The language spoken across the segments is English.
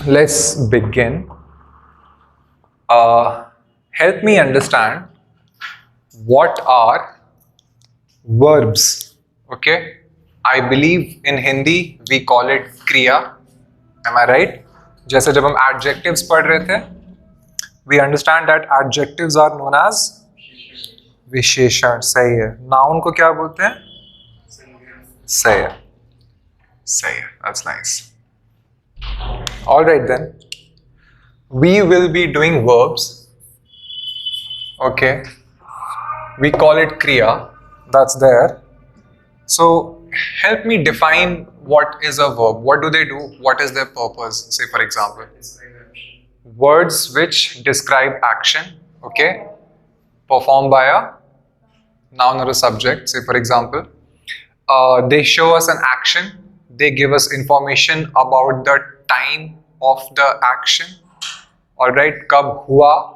let's begin. Help me understand what are verbs. Okay, I believe in Hindi we call it kriya. Am I right? जैसे जब हम adjectives पढ़ रहे थे, we understand that adjectives are known as विशेषण. सही है. Noun को क्या बोलते हैं? सही है. सही है. That's nice. All right then. We will be doing verbs. Okay. We call it kriya. That's there. So help me define what is a verb. What do they do? What is their purpose? Say for example, words which describe action. Okay. Performed by a noun or a subject. Say for example, they show us an action. They give us information about the time of the action. Alright, कब हुआ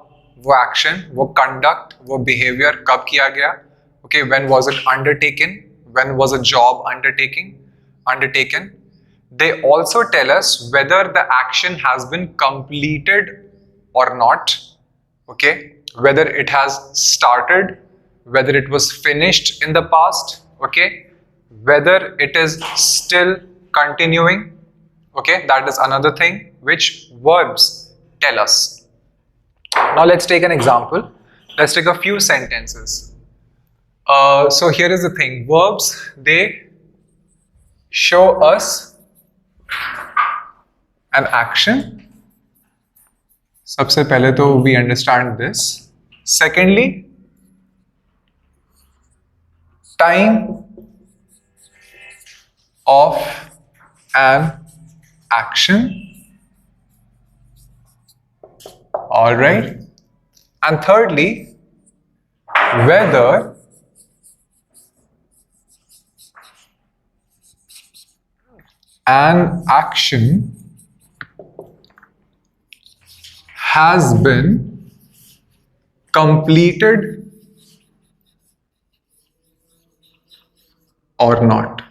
वो action, वो conduct, वो behavior कब किया गया. Okay, when was it undertaken? When was a job undertaken? They also tell us whether the action has been completed or not. Okay, whether it has started, whether it was finished in the past. Okay, whether it is still continuing. Okay, that is another thing which verbs tell us. Now let's take an example. Let's take a few sentences. So here is the thing. Verbs, they show us an action. सबसे पहले तो we understand this. Secondly, time of an action. All right. And thirdly, whether an action has been completed or not.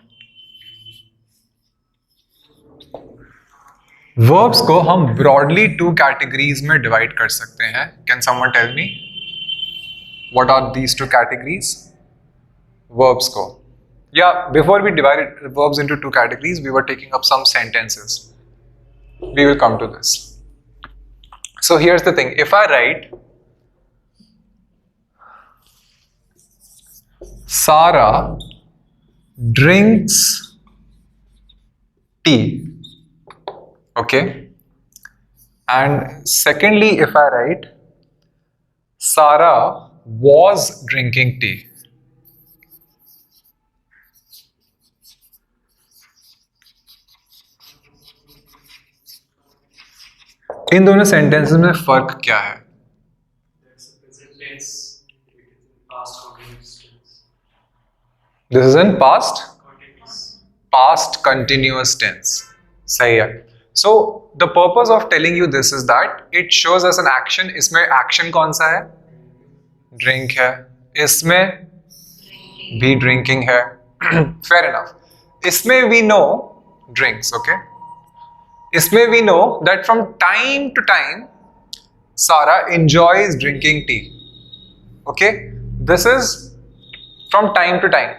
Verbs को हम broadly two categories में divide कर सकते हैं. Can someone tell me what are these two categories? Verbs को. Yeah, before we divided verbs into two categories, we were taking up some sentences. We will come to this. So here's the thing. If I write Sara drinks tea. Okay. And secondly, if I write Sara was drinking tea. इन दोनों sentences में फर्क क्या है? This is in past continuous tense. सही है. So the purpose of telling you this is that it shows us an action. इसमें action कौन सा है? Drink है. इसमें भी drinking है. Fair enough. इसमें we know drinks. Okay. इसमें we know that from time to time Sara enjoys drinking tea. Okay. This is from time to time.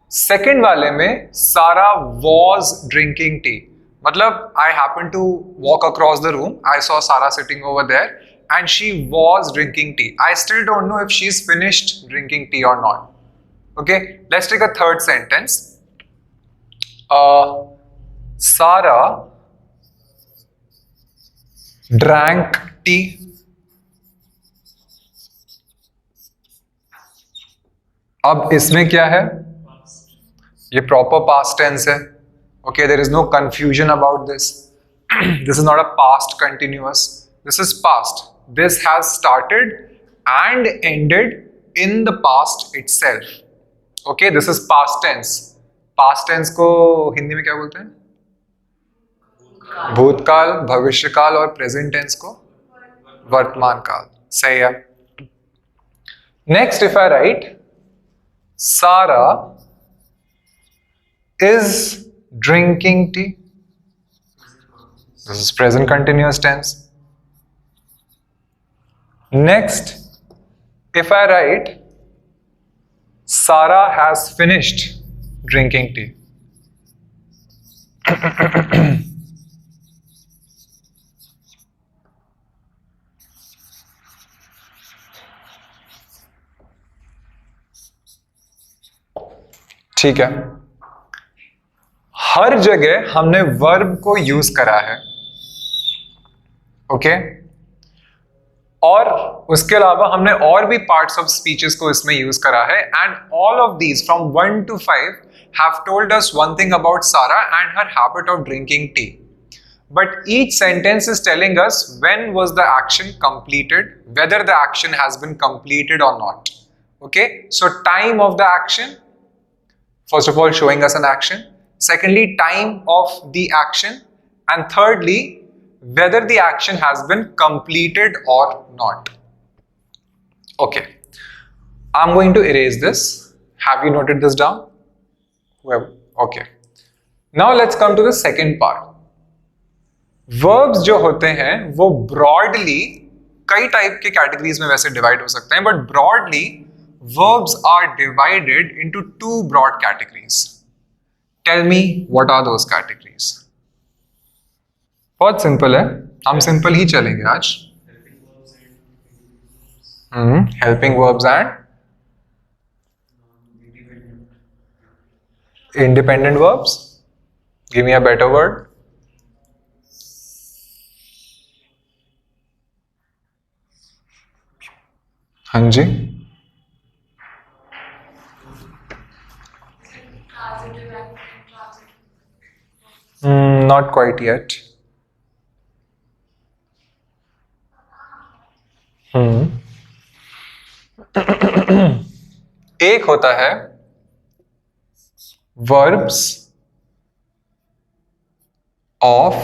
Second वाले में Sara was drinking tea. मतलब I happened to walk across the room. I saw Sara sitting over there and she was drinking tea. I still don't know if she's finished drinking tea or not. Okay, let's take a third sentence. Sara drank tea. अब इसमें क्या है? ये proper past tense है. Okay, there is no confusion about this. This is not a past continuous. This is past. This has started and ended in the past itself. Okay, this is past tense. Past tense को हिंदी में क्या बोलते हैं? भूतकाल, भविष्यकाल और present tense को वर्तमान काल. सही है. Next, if I write Sara is drinking tea. This is present continuous tense. Next, if I write Sara has finished drinking tea. ठीक है, हर जगह हमने वर्ब को यूज करा है, ओके और उसके अलावा हमने और भी पार्ट्स ऑफ स्पीचेस को इसमें यूज करा है and all of these from 1 to 5 have told us one thing about Sarah and her habit of drinking tea. But each sentence is telling us when was the action completed, whether the action has been completed or not. Okay, so time of the action, first of all showing us an action, secondly time of the action, and thirdly whether the action has been completed or not. Okay, I'm going to erase this. Have you noted this down? Whoever. Okay, now let's come to the second part. Verbs जो होते हैं वो broadly कई type के categories में वैसे divide हो सकते हैं, but broadly verbs are divided into two broad categories. Tell me what are those categories? बहुत सिंपल है, हम सिंपल ही चलेंगे आज. Helping verbs and independent verbs. Give me a better word. हाँ जी. Not quite yet. एक होता है verbs of,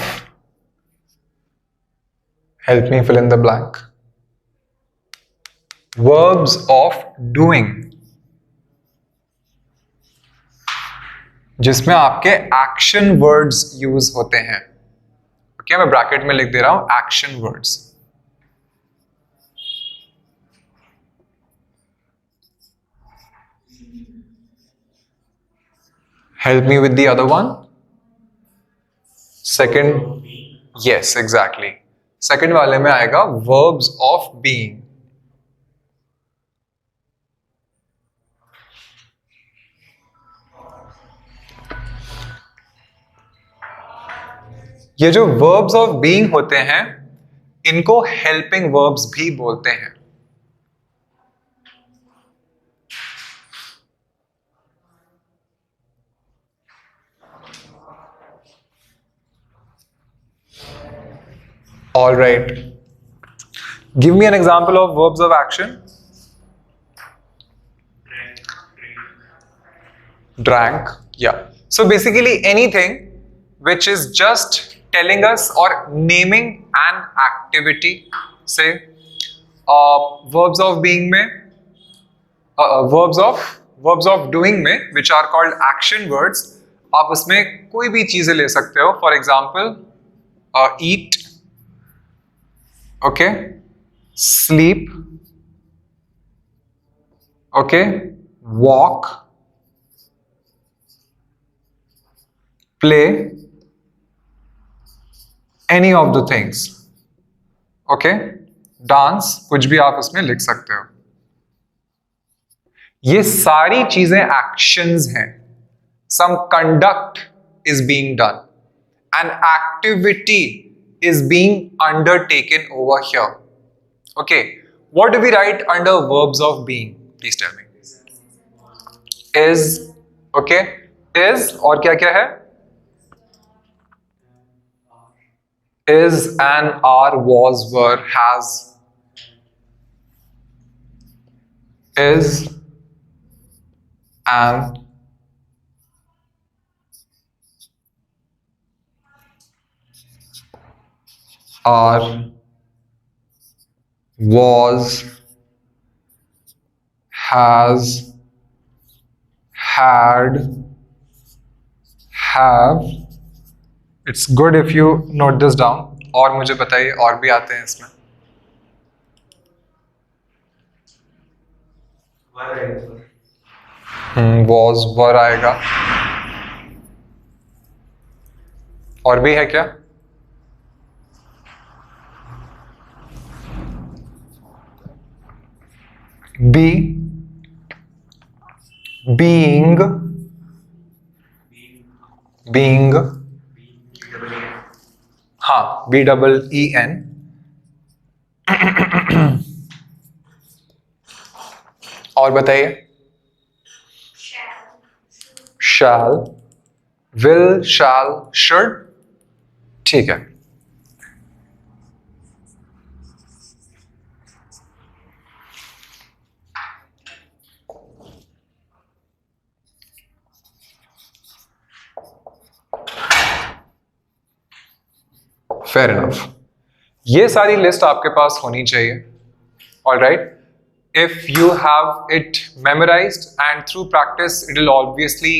help me fill in the blank, verbs of doing, जिसमें आपके एक्शन वर्ड्स यूज होते हैं. ओके, मैं ब्रैकेट में लिख दे रहा हूं action words. Help me with the other one. Second, yes, exactly. Second वाले में आएगा verbs of being. ये जो verbs of being होते हैं इनको helping verbs भी बोलते हैं. All right. Give me an example of verbs of action. Drank. Yeah. So basically anything which is just telling us or naming an activity. Say verbs of being में verbs of doing में which are called action words. आप उसमें कोई भी चीजें ले सकते हो. For example, eat. Okay, sleep, okay, walk, play, any of the things, okay, dance, कुछ भी आप उसमें लिख सकते हो. ये सारी चीजें actions हैं. Some conduct is being done. An activity is being undertaken over here. Okay, what do we write under verbs of being? Please tell me. Is, okay, is और क्या क्या है? Is, an, are, was, were, has. Is, an, are, was, has, had, have, it's good if you note this down. और मुझे बताइए और भी आते हैं इसमें। वॉज वर आएगा। और भी है क्या? बी, बीइंग, बीइंग, हाँ, BEEN। और बताइए। शैल, विल, शैल, शुड। ठीक है। Fair enough. ये सारी लिस्ट आपके पास होनी चाहिए। Alright, if you have it memorized and through practice it will obviously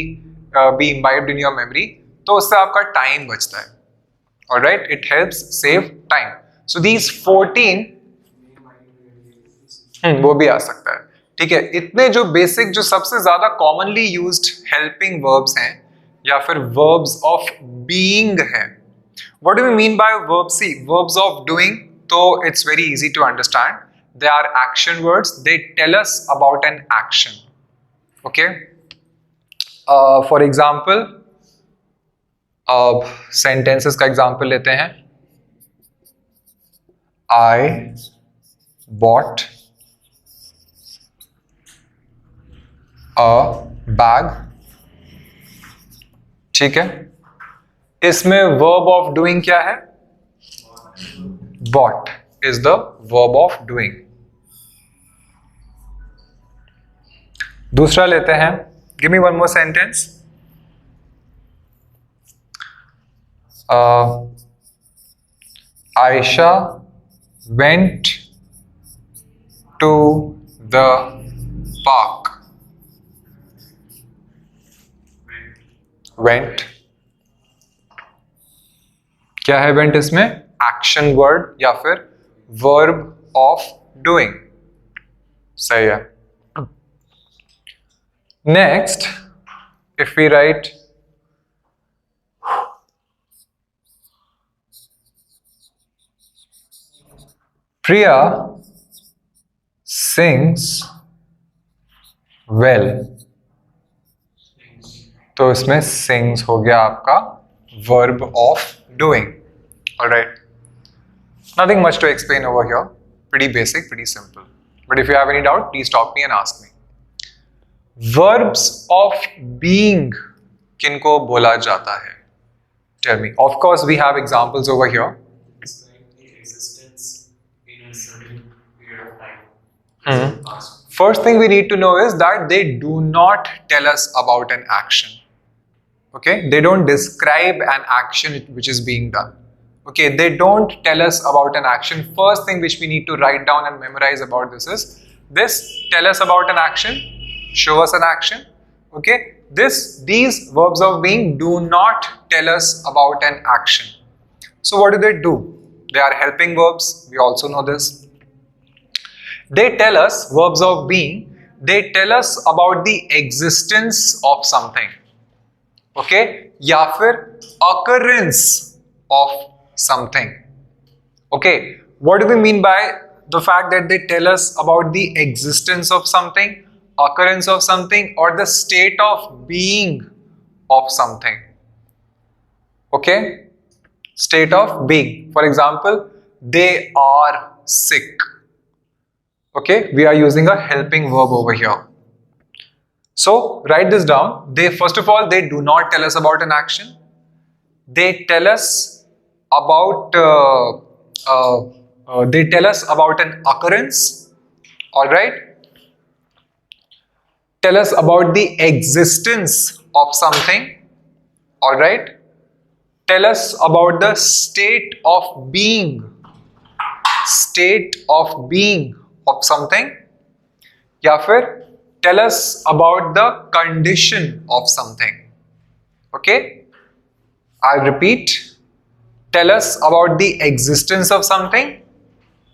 be imbibed in your memory, तो उससे आपका टाइम बचता है। Alright, it helps save time. So these 14 वो भी आ सकता है। ठीक है, इतने जो बेसिक, जो सबसे ज्यादा कॉमनली यूज्ड हेल्पिंग वर्ब्स हैं या फिर वर्ब्स ऑफ बीइंग है। What do we mean by verbs? See, verbs of doing, so it's very easy to understand. They are action words. They tell us about an action. Okay. For example, sentences का example लेते हैं। I bought a bag. ठीक है, इसमें verb of doing क्या है? Bought is the verb of doing. दूसरा लेते हैं। Give me one more sentence. Aisha went to the park. Went क्या है? went इसमें एक्शन वर्ड या फिर वर्ब ऑफ डूइंग। सही है। Next, if we write Priya sings well, तो इसमें सिंग्स हो गया आपका verb of doing. Alright, nothing much to explain over here. Pretty basic, pretty simple. But if you have any doubt, please stop me and ask me. Verbs of being किनको बोला जाता है? Tell me. Of course, we have examples over here. It's like the existence in a certain period of time. Past. First thing we need to know is that they do not tell us about an action. Okay? They don't describe an action which is being done. Okay, they don't tell us about an action. First thing which we need to write down and memorize about this is this: tell us about an action, show us an action. Okay, these verbs of being do not tell us about an action. So what do? They are helping verbs. We also know this. They tell us, verbs of being, they tell us about the existence of something. Okay, या फिर occurrence of something. Okay, what do we mean by the fact that they tell us about the existence of something, occurrence of something, or the state of being of something? Okay, state of being. For example, they are sick. Okay, we are using a helping verb over here. So write this down. They, first of all, they do not tell us about an action. They tell us about they tell us about an occurrence. All right, tell us about the existence of something. All right, tell us about the state of being of something, या फिर tell us about the condition of something. Okay, I'll repeat. tell us about the existence of something,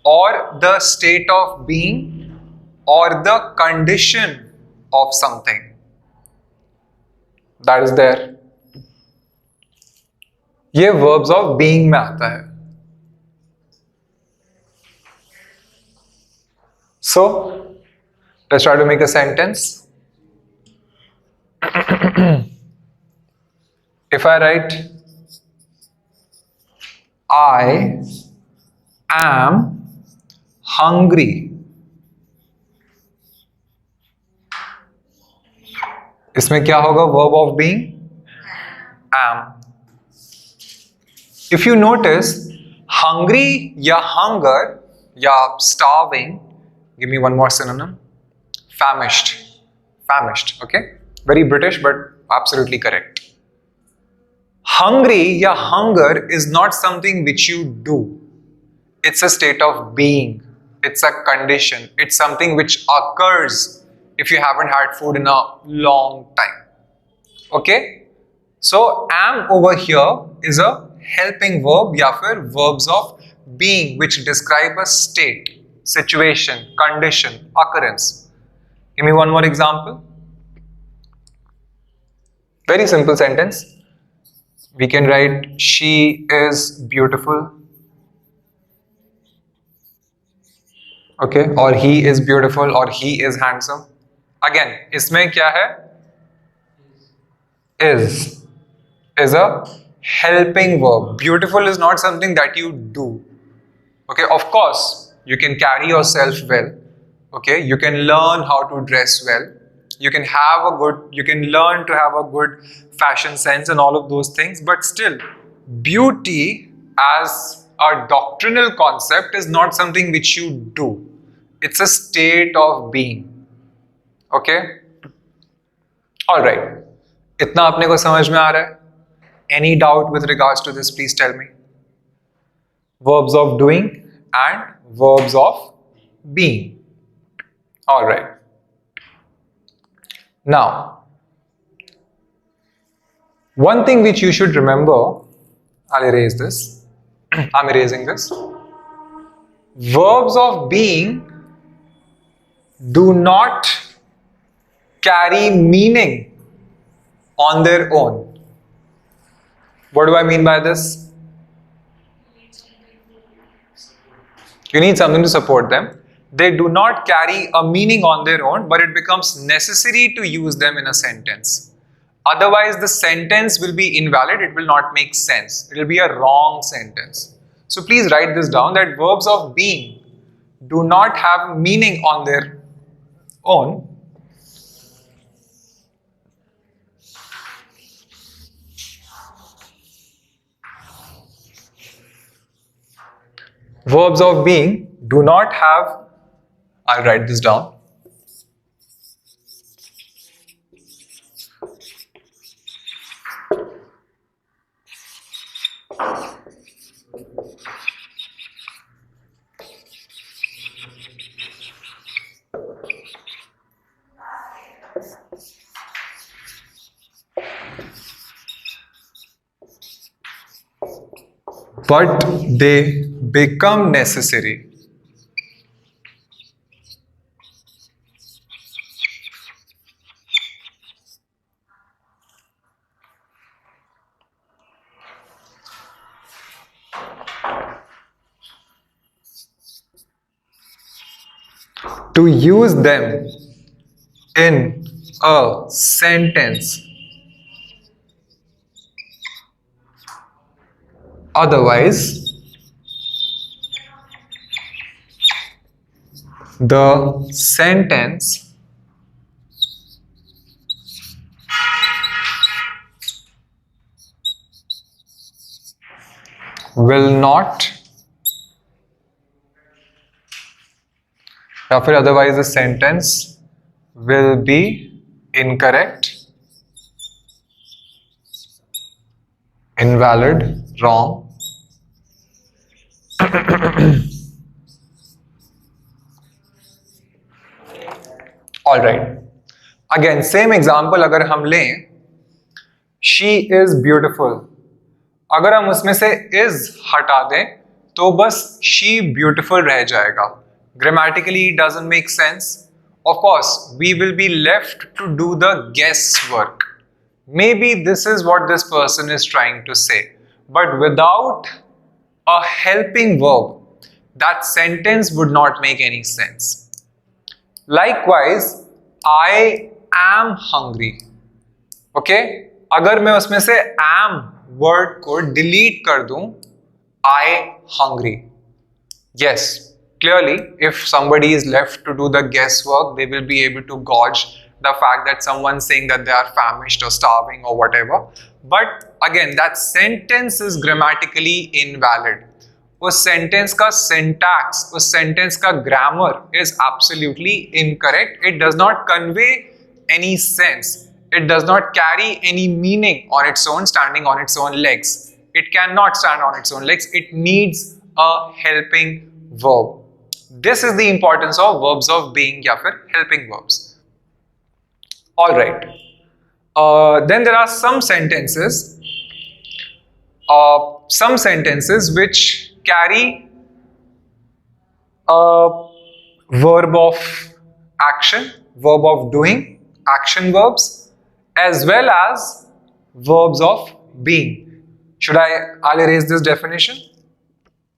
or the state of being, or the condition of something that is there. ये verbs of being में आता है. So let's try to make a sentence. If I write, I am hungry, इसमें क्या होगा? Verb of being am. If you notice, hungry या hunger या starving, give me one more synonym, famished. Famished, okay? Very British but absolutely correct. Hungry या hunger is not something which you do. It's a state of being. It's a condition. It's something which occurs if you haven't had food in a long time. Okay? So am over here is a helping verb या फिर verbs of being which describe a state, situation, condition, occurrence. Give me one more example. Very simple sentence. We can write, she is beautiful. Okay, or he is beautiful, or he is handsome. Again, इसमें क्या है? Is a helping verb. Beautiful is not something that you do. Okay, of course, you can carry yourself well. Okay, you can learn how to dress well. You can learn to have a good fashion sense and all of those things. But still, beauty as a doctrinal concept is not something which you do. It's a state of being. Okay? Alright. इतना अपने को समझ में आ रहा है? Any doubt with regards to this, please tell me. Verbs of doing and verbs of being. Alright. Now, one thing which you should remember, I'll erase this. I'm erasing this. Verbs of being do not carry meaning on their own. What do I mean by this? You need something to support them. They do not carry a meaning on their own, but it becomes necessary to use them in a sentence. Otherwise, the sentence will be invalid. It will not make sense. It will be a wrong sentence. So please write this down, that verbs of being do not have meaning on their own. Verbs of being do not have, I'll write this down. But they become necessary. To use them in a sentence. Otherwise, the sentence will not, या फिर otherwise the sentence will be incorrect, invalid, wrong. All right. Again, same example अगर हम लें, she is beautiful. अगर हम उसमें से is हटा दें तो बस शी ब्यूटिफुल रह जाएगा. Grammatically it doesn't make sense. Of course we will be left to do the guesswork. Maybe this is what this person is trying to say. But without a helping verb, that sentence would not make any sense. Likewise, I am hungry. Okay? अगर मैं उसमें से am word को delete कर दूं, I hungry. Yes, clearly, if somebody is left to do the guesswork, they will be able to gauge the fact that someone's saying that they are famished or starving or whatever. But again, that sentence is grammatically invalid. उस sentence का syntax, उस sentence का grammar is absolutely incorrect. It does not convey any sense. It does not carry any meaning on its own, standing on its own legs. It cannot stand on its own legs. It needs a helping verb. This is the importance of verbs of being या फिर helping verbs. All right. Then there are some sentences which carry a verb of action, verb of doing, action verbs, as well as verbs of being. I'll erase this definition.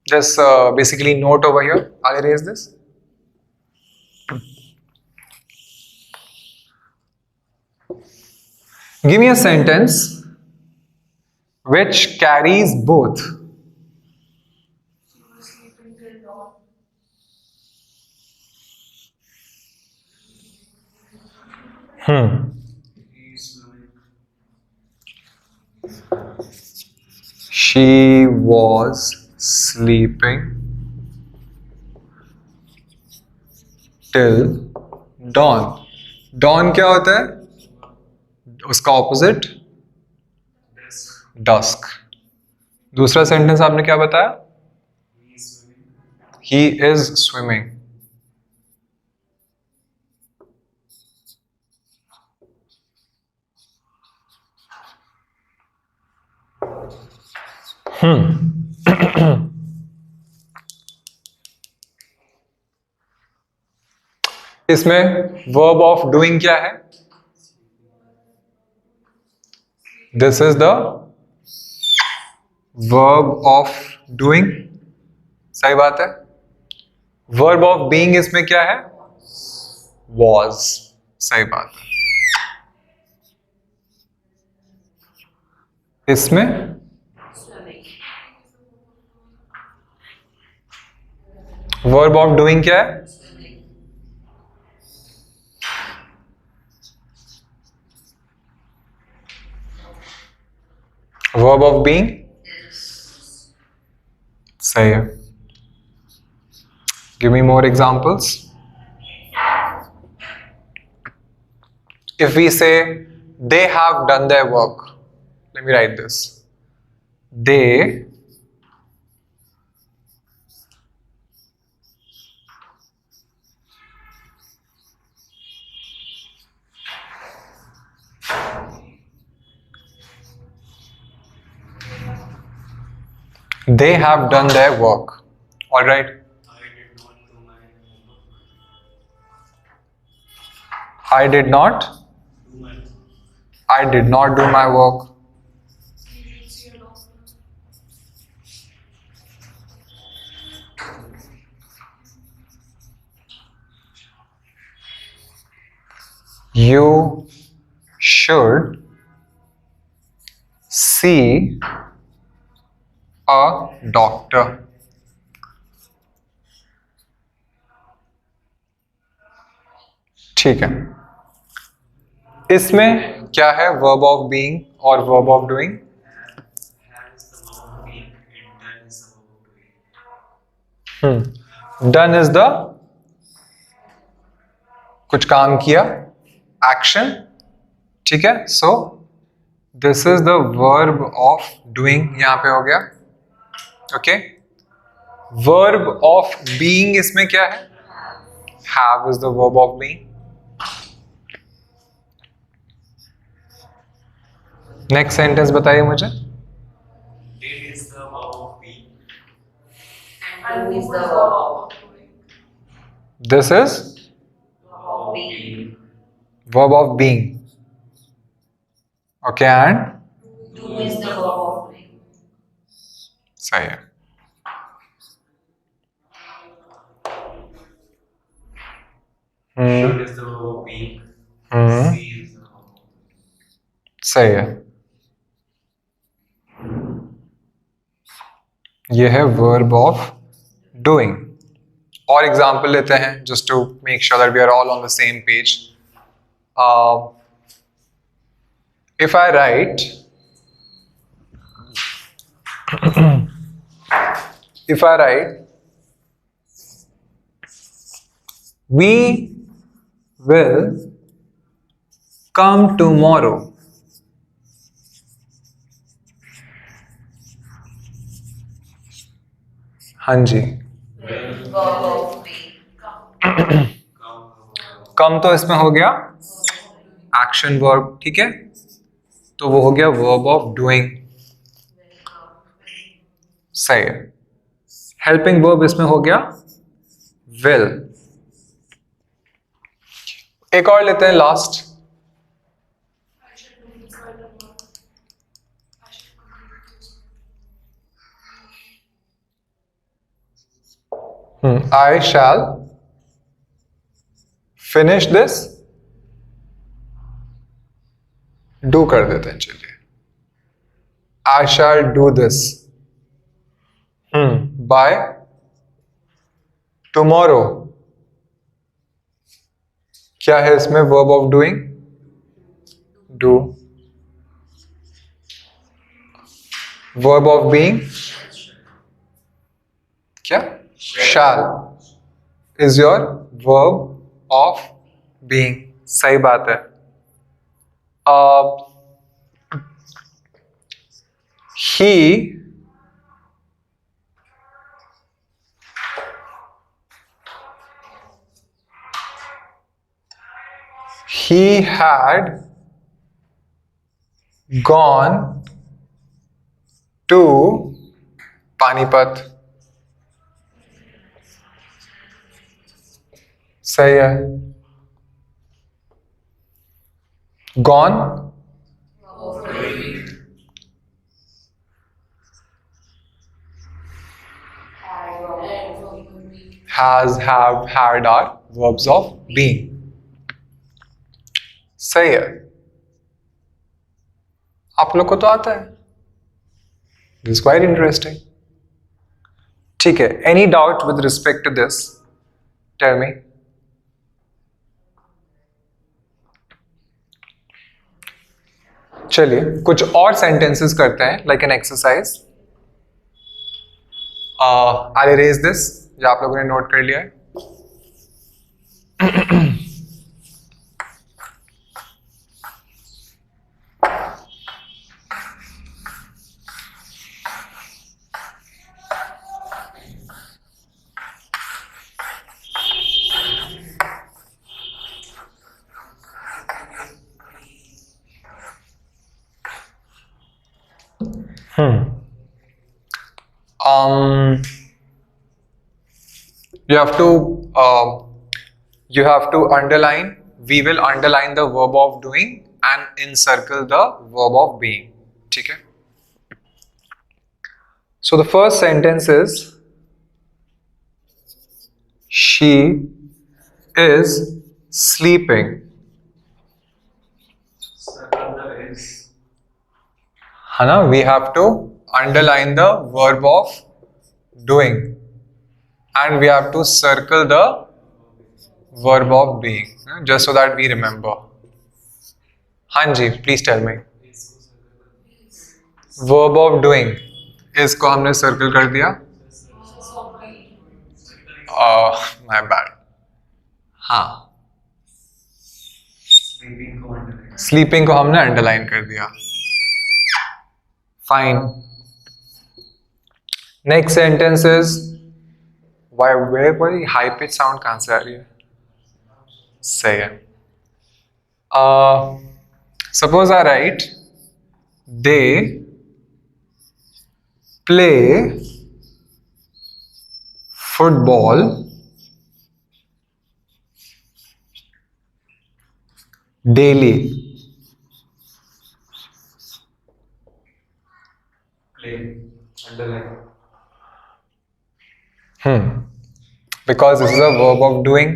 This basically note over here. I'll erase this. Give me a sentence which carries both. She was sleeping till dawn. Dawn क्या होता है? उसका opposite dusk. दूसरा sentence आपने क्या बताया? He is swimming. इसमें verb of doing क्या है? This is the verb of doing. सही बात है. Verb of being इसमें क्या है? Was. सही बात है. इसमें verb of doing क्या है? Verb of being? सही है. Give me more examples. If we say they have done their work, let me write this. They have done their work. All right. I did not do my work. You should see a doctor. ठीक है. इसमें क्या है verb of being और verb of doing? Done is the कुछ काम किया, action. ठीक है. So this is the verb of doing. यहां पे हो गया. Okay. Verb of being इसमें क्या है? Have is the verb of being. Next sentence बताइए मुझे. Do is the verb of doing. This is Of being. verb of being. Okay, and Do is the verb of doing. सही है. Should is the verb of being. Hmm, See is the verb of doing. सही है. ये है verb of doing. और example लेते हैं just to make sure that we are all on the same page. If I write, if I write, we will come tomorrow. हाँ जी. Verb of being. कम तो इसमें हो गया एक्शन वर्ब, ठीक है, तो वो हो गया वर्ब ऑफ डूइंग. सही है. हेल्पिंग वर्ब इसमें हो गया विल. एक और लेते हैं last. I shall finish this. Do कर देते हैं, चलिए. I shall do this. By tomorrow. क्या है इसमें verb of doing? Do. Verb of being? क्या? Shall is your verb of being. सही बात है. He had gone to Panipat. सही है. Gone has, have, had are verbs of being. सही है. आप लोग को तो आता है. This is quite interesting. ठीक है. Any doubt with respect to this? Tell me. चलिए कुछ और सेंटेंसेस करते हैं like an exercise. I'll erase this. या आप लोगों ने नोट कर लिया है. You have to underline. We will underline the verb of doing and encircle the verb of being. ठीक है. So the first sentence is she is sleeping. Circle the is. है ना. We have to underline the verb of doing and we have to circle the verb of being, just so that we remember. हाँ जी, please tell me. Verb of doing इसको हमने circle कर दिया. My bad. हाँ. Sleeping को underline. Sleeping को हमने underline कर दिया. Fine. Next sentence is where बड़ी high pitch sound कहाँ से आ रही है? सही है. Suppose I write they play football daily Play. Underline. Because this is a verb of doing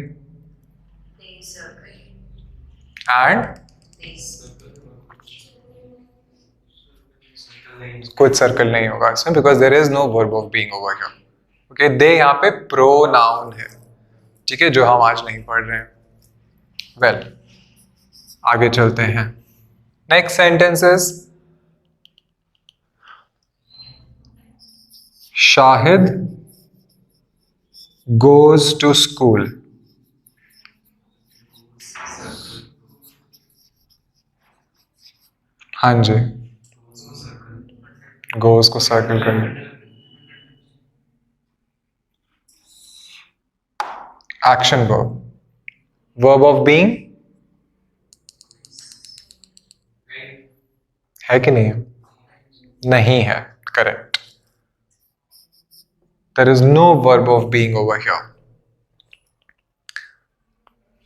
They circle. and This. कुछ सर्कल नहीं होगा इसमें because there is no verb of being over here. Okay, they यहाँ पे pronoun है, ठीक है, जो हम आज नहीं पढ़ रहे हैं. Well, आगे चलते हैं. Next sentence is Shahid goes to school. हाँ जी, goes को सर्कल करना. Action verb. Verb of being है कि नहीं है? नहीं है. Correct. There is no verb of being over here.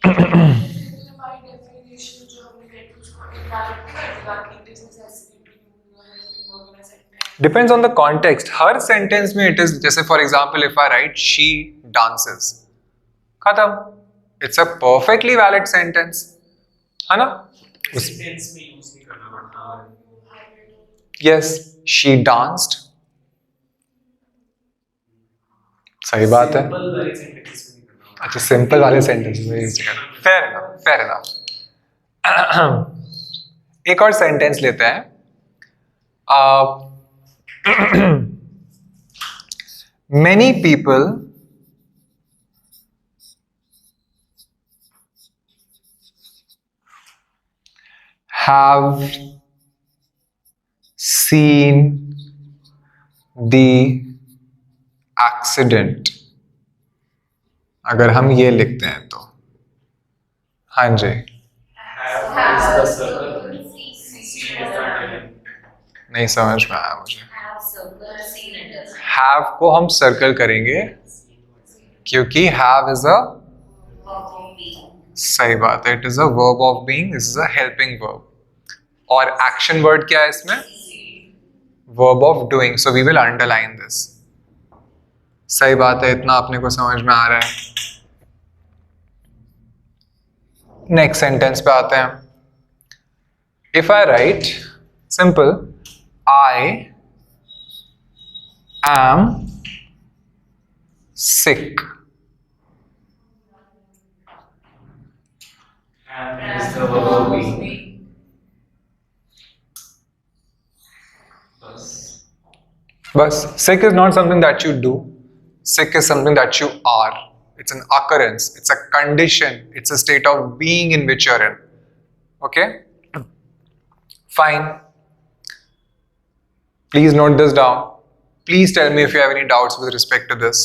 by definition जो हमने कही थी उसको invalid कर देगा कि it is necessary to use a helping verb in a sentence. Depends on the context. Her sentence में it is, जैसे for example if I write she dances, खत्म. It's a perfectly valid sentence, है ना? Sentence में use नहीं करना पड़ता. Yes, she danced. सही बात है. Simple वाली sentences में नहीं करना. अच्छा, सिंपल वाले सेंटेंस में यूज करना. Fair enough, fair enough. एक और सेंटेंस लेते हैं. Many people have seen the accident. अगर हम ये लिखते हैं तो हाँ जी, Have is the circle. Seen is the underline. नहीं समझ में आया मुझे. Have circle, seen it as. have को हम सर्कल करेंगे क्योंकि have is a, Verb of being. सही बात है, it is a verb of being. This is a helping verb. और action word क्या है इसमें? Verb of doing. So we will underline this. सही बात है, इतना अपने को समझ में आ रहा है. नेक्स्ट सेंटेंस पे आते हैं. If I right simple I am sick, Have is the verb of being. बस. sick is not something that you do. Sick is something that you are. It's an occurrence. It's a condition. It's a state of being in which you're in. Okay? Fine. Please note this down. Please tell me if you have any doubts with respect to this.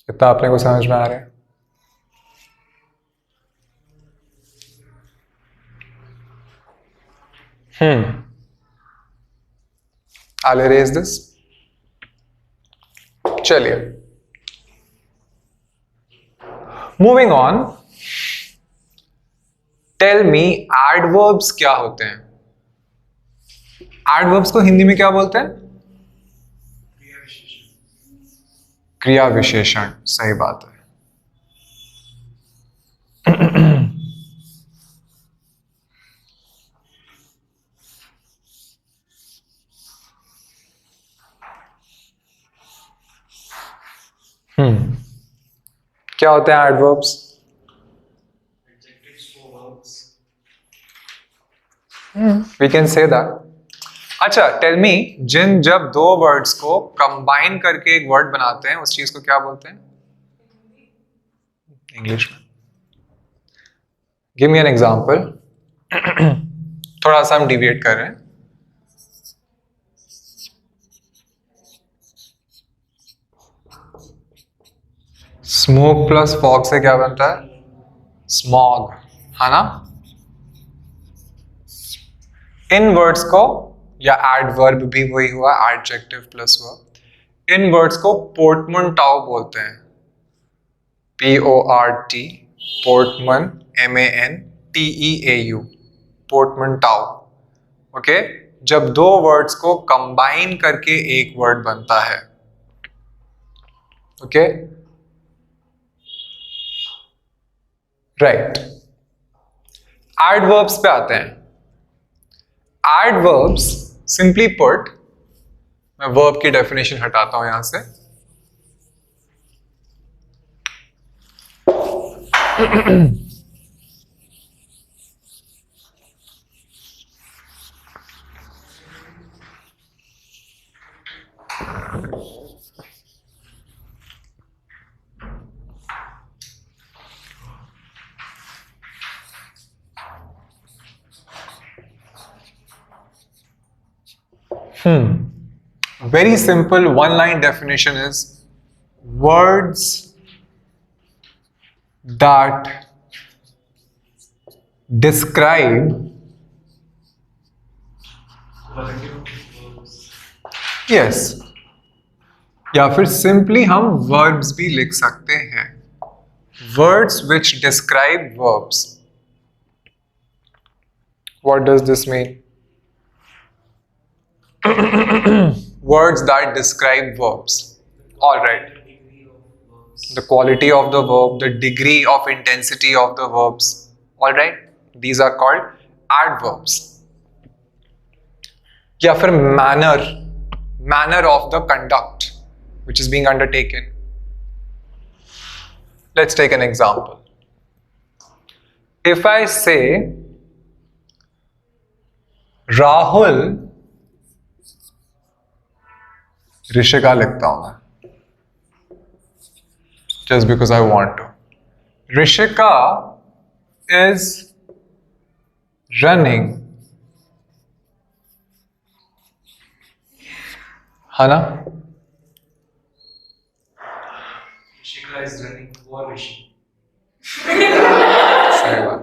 इतना अपने को समझ में आ रहा है? I'll erase this. चलिए. Moving on. Tell me adverbs क्या होते हैं? Adverbs को हिंदी में क्या बोलते हैं? क्रिया विशेषण. सही बात है. क्या होते हैं adverbs? Adjectives for verbs. We can say that. अच्छा, टेल मी, जब दो वर्ड्स को कंबाइन करके एक वर्ड बनाते हैं उस चीज को क्या बोलते हैं इंग्लिश में? Give me an example. थोड़ा सा हम डिविएट कर रहे हैं. स्मोक प्लस फॉग से क्या बनता है? स्मॉग, है ना? इन वर्ड्स को या एडवर्ब भी वही हुआ, एडजेक्टिव प्लस वर्ब। इन वर्ड्स को पोर्टमनटाओ बोलते हैं, PORT, पोर्टमन, MANTEAU, पोर्टमनटाओ। ओके, जब दो वर्ड्स को कंबाइन करके एक वर्ड बनता है। Okay, right. एडवर्ब्स पे आते हैं। एडवर्ब्स सिंपली पुट, मैं वर्ब की डेफिनेशन हटाता हूं यहां से। Very simple one line definition is words that describe, Quality of verbs. yes, या फिर सिंपली हम verbs भी लिख सकते हैं, words which describe verbs. What does this mean? Words that describe verbs. All right. Degree of verbs. The quality of the verb, the degree of intensity of the verbs. All right. These are called adverbs. या फिर manner of the conduct which is being undertaken. Let's take an example. If I say Rahul, Rishika लिखता हूं मैं, just because I want to. Rishika is running, है ना? Shikha is running for Rishi. सही बात।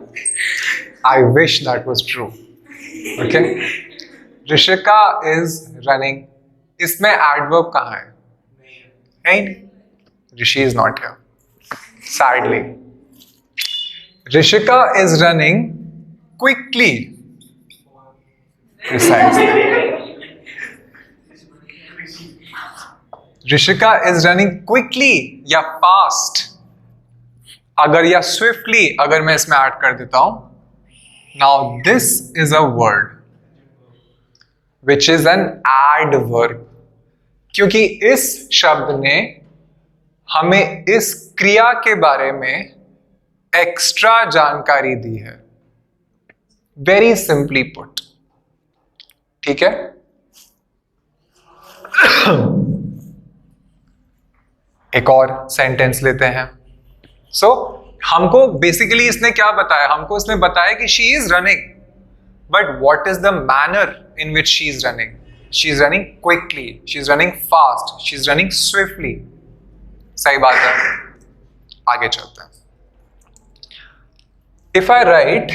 I wish that was true. Okay? Rishika is running. इसमें adverb कहाँ है? नहीं है नहीं? Rishi is not here. Sadly. Rishika is running quickly. Precisely. Rishika is running quickly या fast. अगर या swiftly अगर मैं इसमें ऐड कर देता हूं, now this is a word which is an adverb, क्योंकि इस शब्द ने हमें इस क्रिया के बारे में एक्स्ट्रा जानकारी दी है। वेरी सिंपली पुट, ठीक है? एक और सेंटेंस लेते हैं। सो हमको बेसिकली इसने क्या बताया? हमको इसने बताया कि she is running, but what is the manner in which she is running? She is running quickly, she is running fast, she is running swiftly. सही बात है, आगे चलते हैं। इफ आई राइट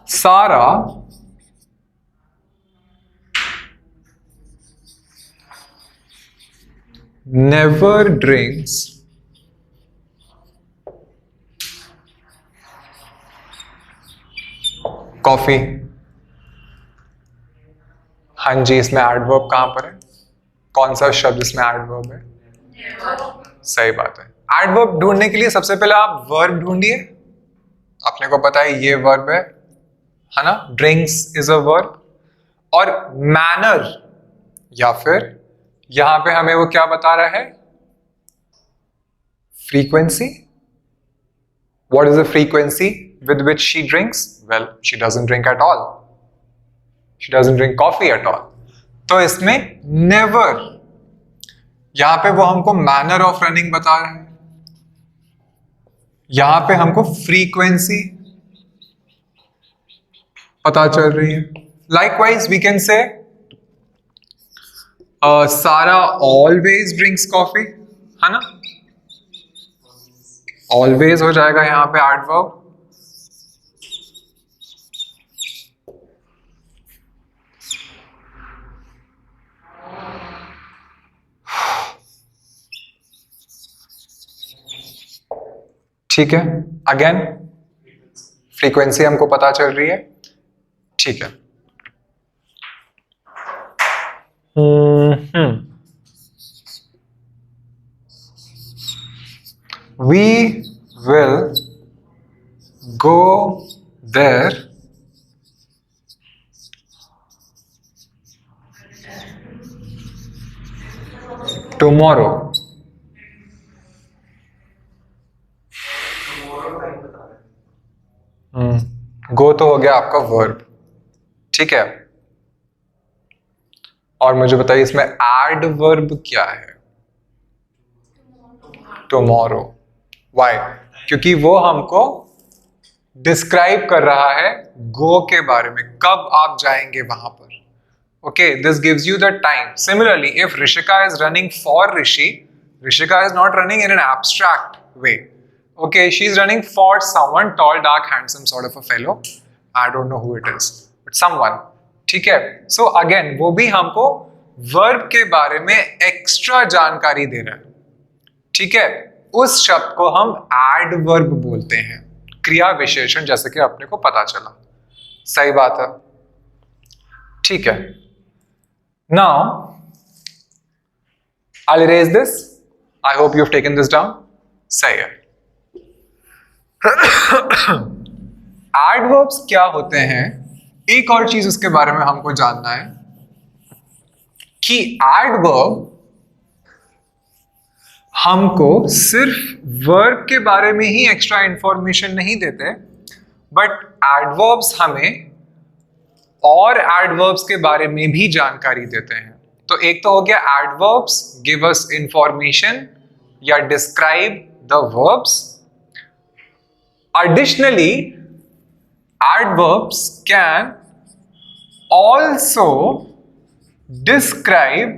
सारा never drinks कॉफी। हाँ जी, इसमें adverb कहां पर है? कौन सा शब्द इसमें एडवर्ब है? सही बात है। एडवर्ब ढूंढने के लिए सबसे पहले आप वर्ब ढूंढिए। आपने को पता है ये वर्ब है ना? Drinks is a verb. और मैनर या फिर यहां पे हमें वो क्या बता रहा है? Frequency. What is the frequency with which she drinks? Well, she doesn't drink at all. She doesn't drink coffee at all. तो इसमें never, यहां पे वो हमको manner of running बता रहे हैं, यहां पे हमको frequency पता चल रही है। Likewise, we can say Sarah always drinks coffee, है ना? ऑलवेज हो जाएगा यहां पे एडवर्ब। ठीक है, अगेन फ्रीक्वेंसी हमको पता चल रही है, ठीक है। We will go there tomorrow. गो तो हो गया आपका वर्ब, ठीक है। और मुझे बताइए इसमें एड वर्ब क्या है? टुमारो। वाई? क्योंकि वो हमको डिस्क्राइब कर रहा है गो के बारे में, कब आप जाएंगे वहां पर। Okay, this gives you the time. Similarly if Rishika is running for Rishi, Rishika is not running in an abstract way. Okay, she's running for someone tall, dark, handsome sort of a fellow. I don't know who it is, but someone. ठीक है. So again, वो भी हमको verb के बारे में extra जानकारी दे रहा है. ठीक है. उस शब्द को हम adverb बोलते हैं, क्रिया विशेषण, जैसे कि अपने को पता चला. सही बात है. ठीक है. Now, I'll erase this. I hope you've taken this down. सही है. एडवर्ब्स क्या होते हैं? एक और चीज उसके बारे में हमको जानना है कि एडवर्ब हमको सिर्फ वर्ब के बारे में ही एक्स्ट्रा इंफॉर्मेशन नहीं देते, बट एडवर्ब्स हमें और एडवर्ब्स के बारे में भी जानकारी देते हैं. तो एक तो हो गया एडवर्ब्स गिव अस इंफॉर्मेशन या describe the verbs. Additionally, adverbs can also describe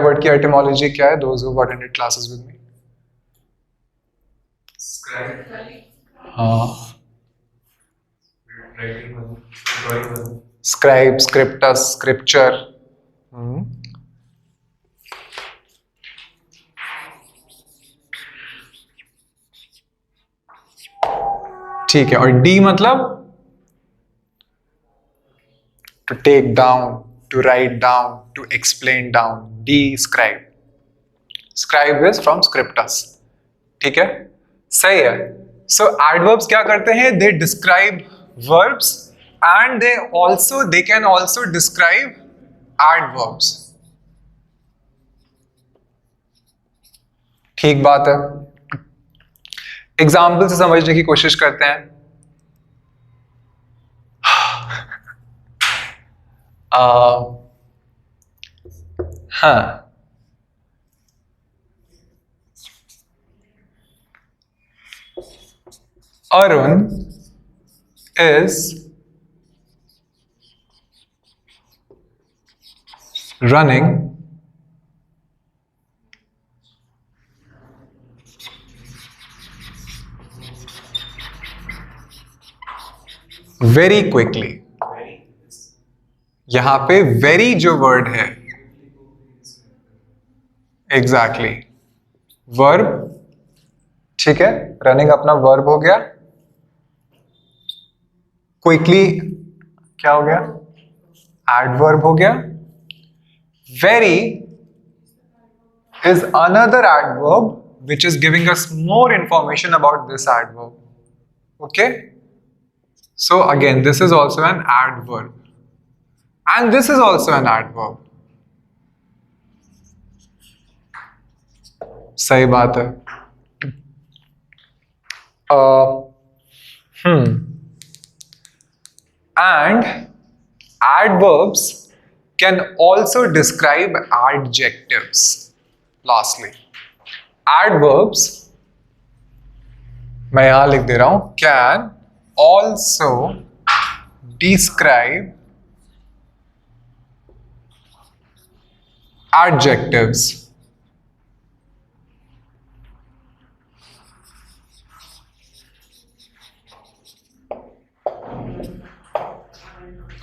word की etymology क्या है? Those who have attended classes with me. Scribe. हाँ. Writing one. Drawing one. Scribe, scriptus, scripture. ठीक है. और डी मतलब to take down, to write down, to explain down. De scribe. Scribe is from scripts. ठीक है, सही है. So adverbs क्या करते हैं? They describe verbs and they can also describe adverbs. ठीक बात है. एग्जाम्पल से समझने की कोशिश करते हैं. हाँ, Arun is running very quickly. यहां पे very जो वर्ड है, एग्जैक्टली वर्ब. ठीक है, रनिंग अपना वर्ब हो गया. क्विकली क्या हो गया? एडवर्ब हो गया. Very is another adverb which is giving us more information about this adverb. Okay, so again this is also an adverb and this is also an adverb. सही बात है. And adverbs can also describe adjectives. Lastly, adverbs मैं यहां लिख दे रहा हूं, can also describe adjectives.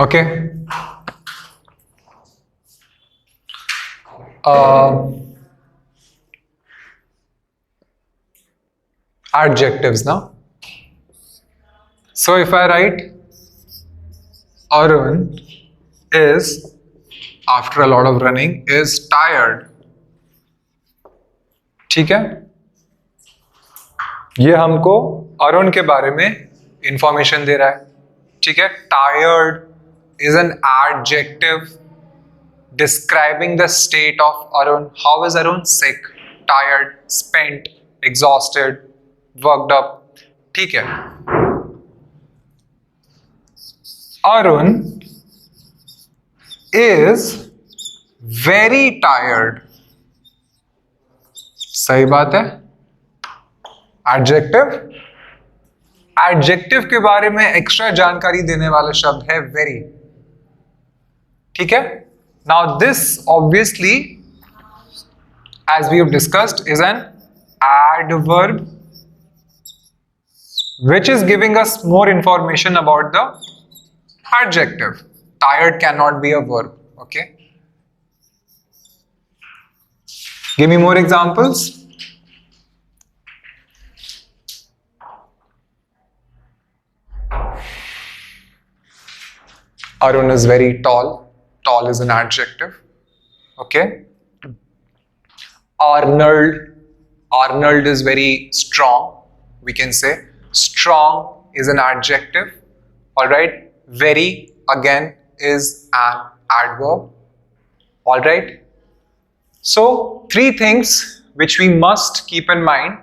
Okay. Adjectives now. So if I write Arun is, after a lot of running, is tired. ठीक है, ये हमको अरुण के बारे में इंफॉर्मेशन दे रहा है. ठीक है, tired is an adjective describing the state of Arun. How is Arun? Sick, tired, spent, exhausted, worked up. ठीक है, Arun is very tired. सही बात है. एडजेक्टिव, एडजेक्टिव के बारे में एक्स्ट्रा जानकारी देने वाला शब्द है वेरी. ठीक है, now this obviously as we have discussed is an adverb which is giving us more information about the adjective. Tired cannot be a verb. Okay, give me more examples. Arun is very tall. Tall is an adjective. Okay. Arnold is very strong. We can say strong is an adjective. All right. Very again is an adverb. All right. So three things which we must keep in mind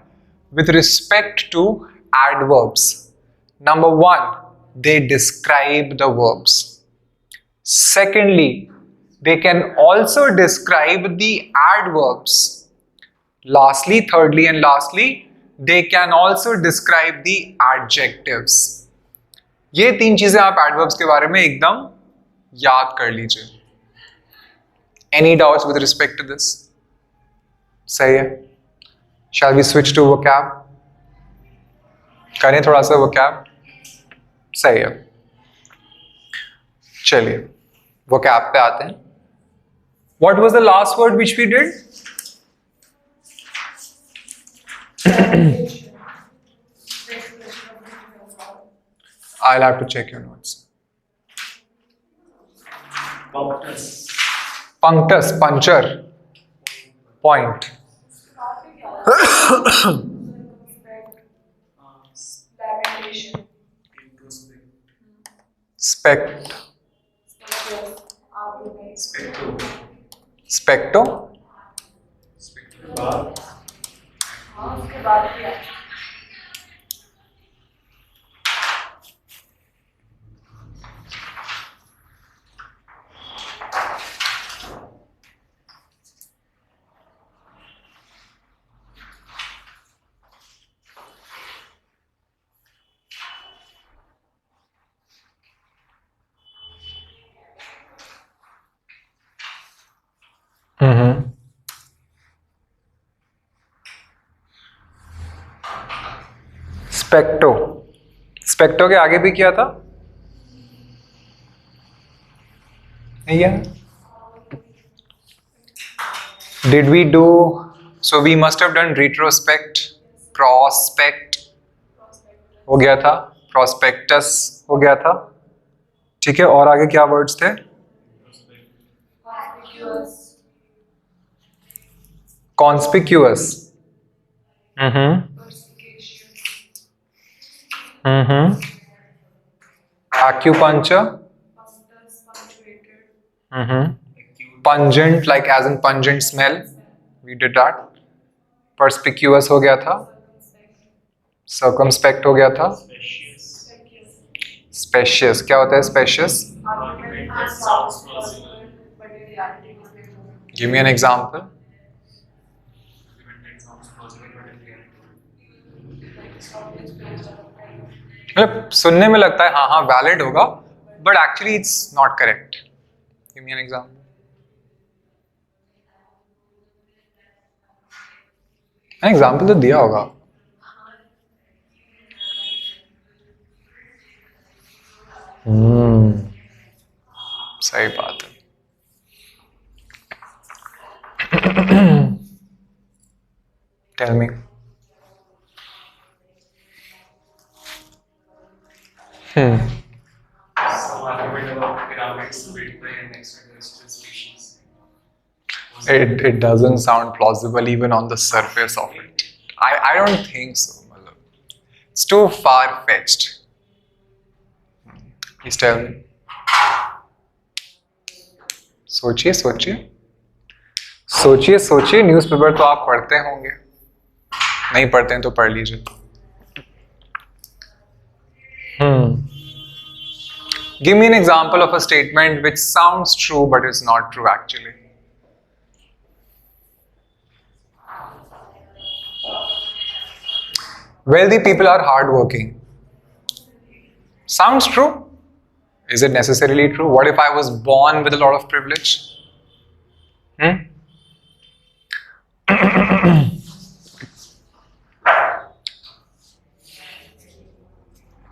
with respect to adverbs. Number one, they describe the verbs. Secondly, they can also describe the adverbs. Lastly, thirdly and lastly, they can also describe the adjectives. ये तीन चीजें आप adverbs के बारे में एकदम याद कर लीजिए. Any doubts with respect to this? सही है. Shall we switch to vocab? करें थोड़ा सा vocab. सही है. चलिए vocab पे आते हैं. What was the last word which we did? I'll have to check your notes. Punctus. Punctus, puncture, point. Lamentation. Introspect. Spect, Argument. Spectro. specto, Spectro bar. हाँ उसके बाद क्या? स्पेक्टो. स्पेक्टो के आगे भी क्या था? Yeah. Did we do? So we must have done retrospect, prospect हो गया था, prospectus हो गया था. ठीक है, और आगे क्या वर्ड्स थे? Conspicuous. Conspicuous. Acupuncture. Punctus, punctuated. Pungent, like as in pungent smell. We did that. Perspicuous हो गया था. Circumspect हो गया था. Spacious. क्या होता है spacious? Argument that sounds plausible, but in reality is very wrong. Give me an example. Argument that sounds plausible, but in reality. Like something's based on kind of. मतलब सुनने में लगता है हाँ हाँ वैलिड होगा, but actually it's not correct. Give me an example. Example तो दिया होगा. सही बात है. Tell me. Some argument about pyramids built by an extraterrestrial species. It doesn't sound plausible even on the surface of it. I don't think so. मतलब, it's too far fetched. Please tell me. सोचिए सोचिए सोचिए सोचिए. Newspaper तो आप पढ़ते होंगे, नहीं पढ़ते हैं तो पढ़ लीजिए. Give me an example of a statement which sounds true but is not true actually. Wealthy people are hardworking. Sounds true. Is it necessarily true? What if I was born with a lot of privilege?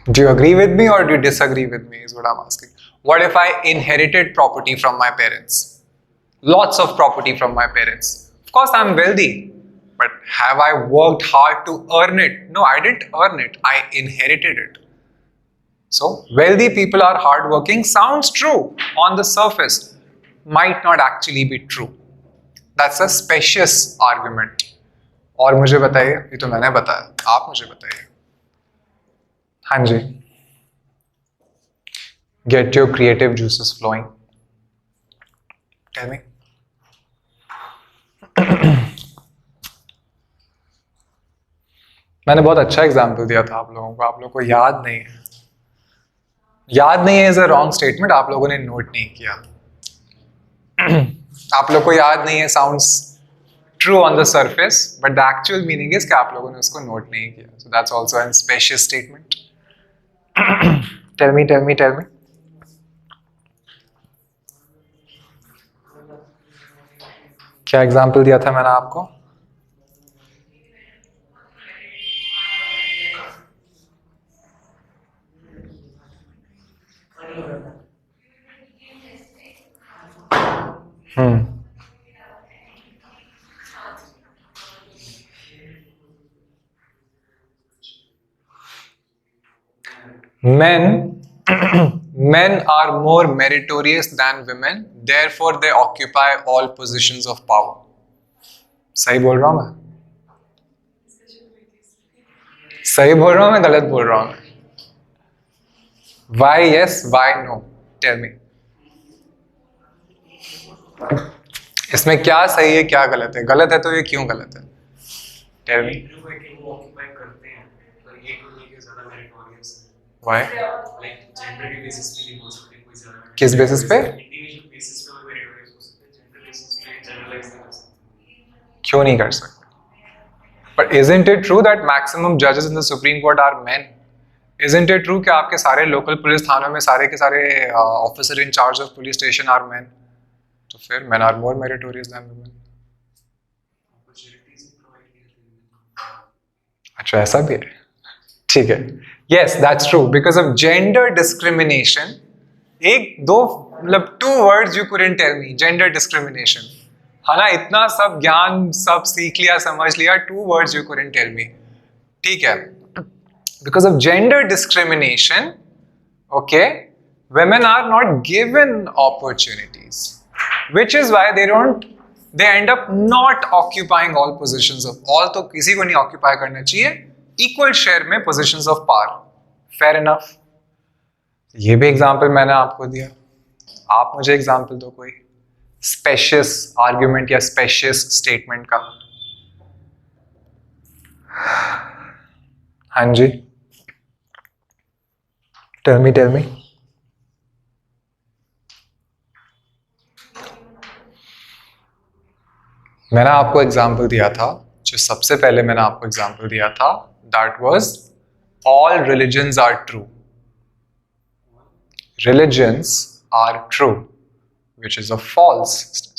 Do you agree with me or do you disagree with me is what I'm asking. What if I inherited property from my parents? Lots of property from my parents. Of course, I'm wealthy. But have I worked hard to earn it? No, I didn't earn it. I inherited it. So, wealthy people are hardworking. Sounds true on the surface. Might not actually be true. That's a specious argument. और मुझे बताइए, ये तो मैंने बताया, आप मुझे बताइए. हाँ जी. Get your creative juices flowing. Tell me. मैंने बहुत अच्छा एग्जाम्पल दिया था आप लोगों को याद नहीं है. याद नहीं है इज अ रॉन्ग स्टेटमेंट. आप लोगों ने नोट नहीं किया. आप लोगों को याद नहीं है sounds true on the surface but the actual meaning is कि आप लोगों ने उसको नोट नहीं किया. So that's also an special statement. Tell me tell me tell me. क्या एग्जाम्पल दिया था मैंने आपको? Men are more meritorious than women, therefore they occupy all positions of power. सही बोल रहा हूं मैं? सही बोल रहा हूं मैं, गलत बोल रहा हूं मैं? Why yes, why no? Tell me. इसमें क्या सही है क्या गलत है? गलत है तो ये क्यों गलत है? Tell me. वो ऑक्यूपाई करते हैं तो ये को लेके ज्यादा मेरिटोरियस है. Why? लाइक जेंडर के बेसिस पे नहीं बोल सकते कोई ज्यादा. किस बेसिस पे? इंडिविजुअल बेसिस पे वो मेरिटोरियस हो सकते हैं. जेंडर बेसिस पे जनरलाइज नहीं कर सकते. क्यों नहीं कर सकते? But isn't it true that maximum judges in the Supreme Court are men? Isn't it true कि आपके सारे लोकल पुलिस थानों में सारे के सारे officer in charge of police station are men? तो फिर men are more meritorious than women. Opportunities provide करते हैं. अच्छा ऐसा भी है. ठीक है. Yes, that's true. Because of gender discrimination, एक दो मतलब 2 words you couldn't tell me. Gender discrimination. हाँ ना, इतना सब ज्ञान सब सीख लिया समझ लिया. 2 words you couldn't tell me. ठीक है. Because of gender discrimination, okay, women are not given opportunities, which is why they end up not occupying all positions of all. तो किसी को नहीं occupy करना चाहिए. Equal share में positions of power. Fair enough. ये भी example मैंने आपको दिया. आप मुझे example दो कोई specious argument या specious statement का. हाँ जी. Tell me. मैंने आपको एग्जाम्पल दिया था, जो सबसे पहले मैंने आपको एग्जाम्पल दिया था, that was all religions are true. Religions are true, which is a false.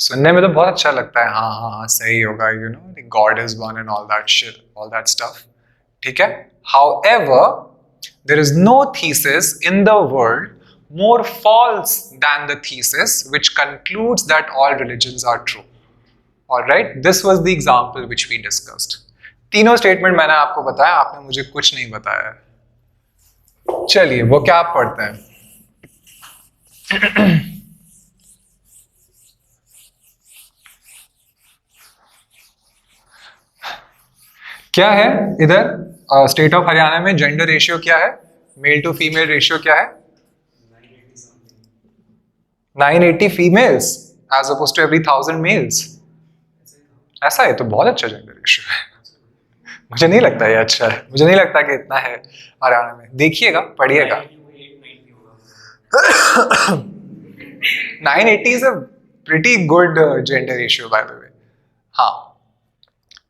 सुनने में तो बहुत अच्छा लगता है, हाँ सही होगा, you know God is one and all that shit, all that stuff. ठीक है. However, there is no thesis in the world more false than the thesis which concludes that all religions are true. All right, this was the example which we discussed. तीनों statement मैंने आपको बताया, आपने मुझे कुछ नहीं बताया. चलिए वो क्या आप पढ़ते हैं? क्या है इधर स्टेट ऑफ हरियाणा में जेंडर रेशियो क्या है? मेल टू फीमेल रेशियो क्या है? 980 females as oppose to every 1000 males. ऐसा है तो बहुत अच्छा जेंडर रेशियो है। मुझे नहीं लगता ये अच्छा है, मुझे नहीं लगता कि इतना है हरियाणा में। देखिएगा, पढ़िएगा। 980 is a pretty good gender ratio by the way। हाँ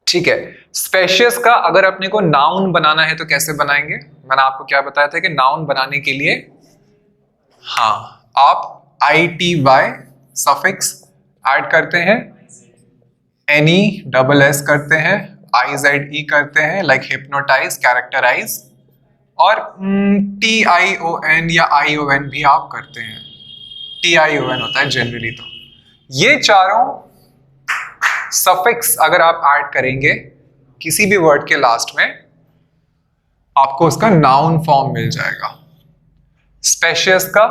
ठीक है। स्पेशियस का अगर अपने को नाउन बनाना है तो कैसे बनाएंगे? मैंने आपको क्या बताया था कि नाउन बनाने के लिए हाँ आप ITY सफिक्स ऐड करते हैं, NE करते हैं, IZE करते हैं, लाइक हिप्नोटाइज, कैरेक्टराइज, और TION या ION भी आप करते हैं। TION होता है जनरली। तो ये चारों सफिक्स अगर आप ऐड करेंगे किसी भी वर्ड के लास्ट में, आपको उसका नाउन फॉर्म मिल जाएगा। स्पेशियस का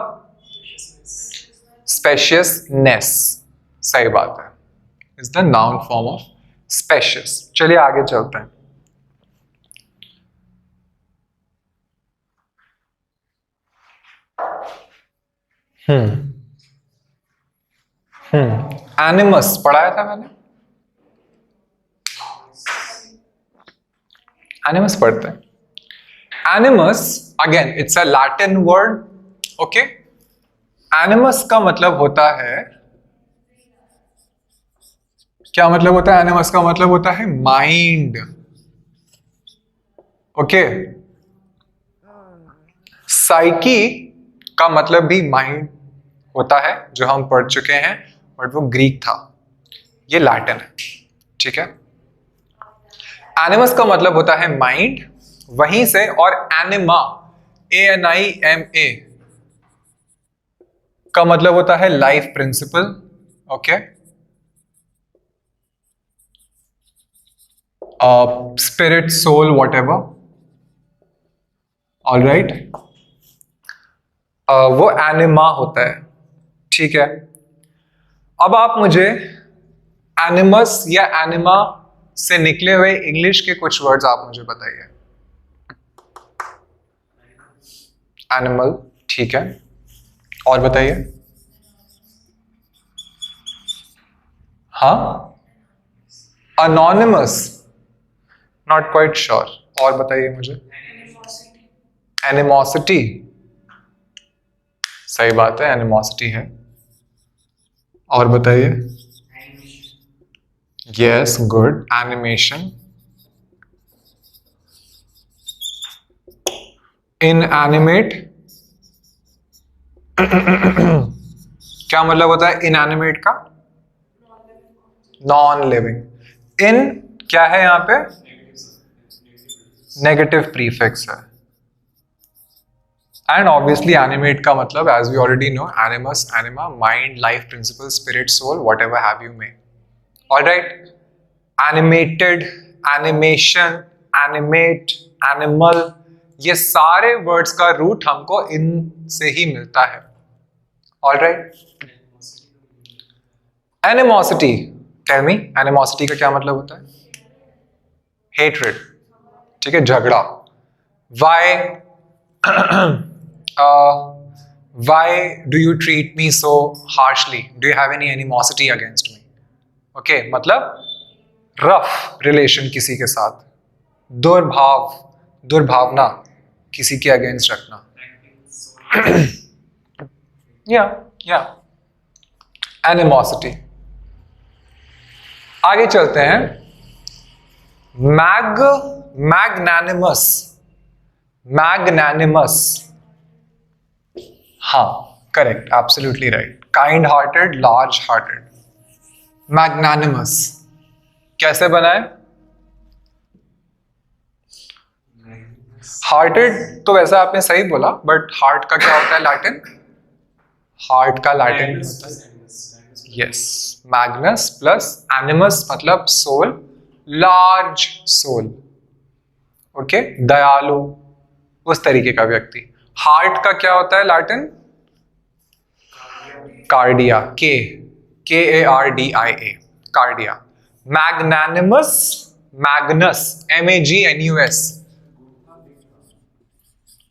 स्पेशियसनेस, सही बात है, is the noun form of spacious. चलिए आगे चलते हैं। एनिमस पढ़ाया था मैंने। एनिमस पढ़ते हैं। एनिमस again it's a Latin word. Okay, एनिमस का मतलब होता है, क्या मतलब होता है? एनिमस का मतलब होता है माइंड। ओके, साइकी का मतलब भी माइंड होता है, जो हम पढ़ चुके हैं, बट वो ग्रीक था, ये लैटिन है। ठीक है, एनिमस का मतलब होता है माइंड, वहीं से, और एनिमा ANIMA का मतलब होता है life principle. Okay, spirit, soul, whatever. All right, वो एनिमा होता है। ठीक है, अब आप मुझे एनिमस या एनिमा से निकले हुए इंग्लिश के कुछ वर्ड्स आप मुझे बताइए। एनिमल, ठीक है, और बताइए। हाँ, अनोनिमस, नॉट क्वाइट श्योर, और बताइए मुझे। एनिमोसिटी, सही बात है, एनिमोसिटी है, और बताइए। Yes, good, animation. इनएनिमेट, क्या मतलब होता है इनएनिमेट का? Non living. इन क्या है यहां पे? नेगेटिव प्रीफिक्स है। एंड ऑब्वियसली एनिमेट का मतलब, as we already know, animus, anima, mind, life principle, spirit, soul, whatever have you may. Alright, animated, animation, animate, animal, ये सारे वर्ड्स का रूट हमको इन से ही मिलता है। Alright, animosity, tell me, animosity का क्या मतलब होता है? हेट्रेड, ठीक है, झगड़ा। Why why do you treat me so harshly? Do you have any animosity against me? Okay, मतलब रफ रिलेशन किसी के साथ, दुर्भावना किसी के अगेंस्ट रखना। या एनिमोसिटी। आगे चलते हैं। मैग्नानिमस, मैग्नानिमस, हाँ correct, absolutely right. Kind hearted, large hearted, magnanimous. कैसे बनाए? हार्टेड तो वैसा आपने सही बोला, बट हार्ट का क्या होता है लैटिन? हार्ट का लैटिन होता है, यस, मैग्नस प्लस एनिमस, मतलब सोल, लार्ज सोल। ओके, दयालु, उस तरीके का व्यक्ति। हार्ट का क्या होता है Latin? Cardia, Kardia, cardia. Magnanimous, magnus, MAGNUS,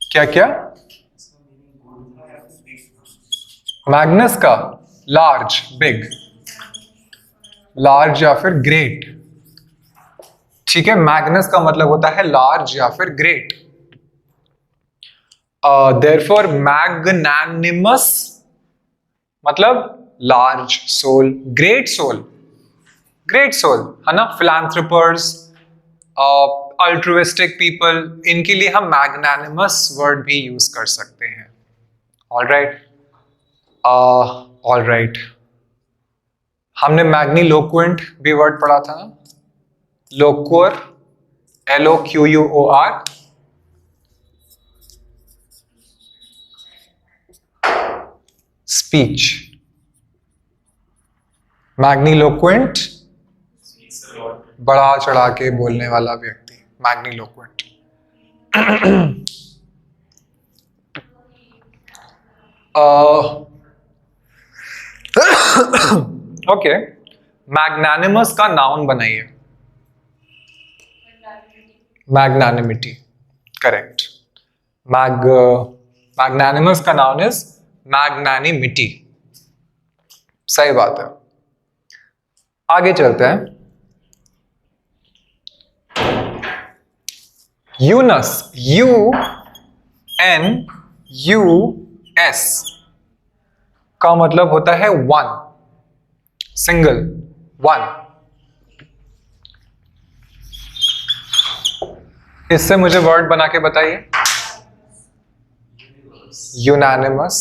क्या क्या? मैग्नस का लार्ज, बिग, लार्ज या फिर ग्रेट। ठीक है, मैग्नस का मतलब होता है लार्ज या फिर ग्रेट। देयरफॉर मैग्नानिमस मतलब लार्ज सोल, ग्रेट सोल है ना। फिलैंथ्रोपर्स, अल्ट्रुइस्टिक पीपल, इनके लिए हम मैग्नानिमस वर्ड भी यूज कर सकते हैं। Alright, alright. हमने मैग्नीलोक्वेंट भी वर्ड पढ़ा था ना, लोक्वर, LOQUOR, स्पीच। मैग्नीलोक्वेंट, बढ़ा चढ़ा के बोलने वाला व्यक्ति, मैग्नीलोक्वेंट। ओके, मैग्नानिमस का नाउन बनाइए। Magnanimity, correct. मैग्नानिमस का नाउन इज मैग्नानिमिटी, सही बात है। आगे चलते हैं। यूनस, UNUS का मतलब होता है वन, सिंगल, वन। इससे मुझे वर्ड बना के बताइए। Unanimous,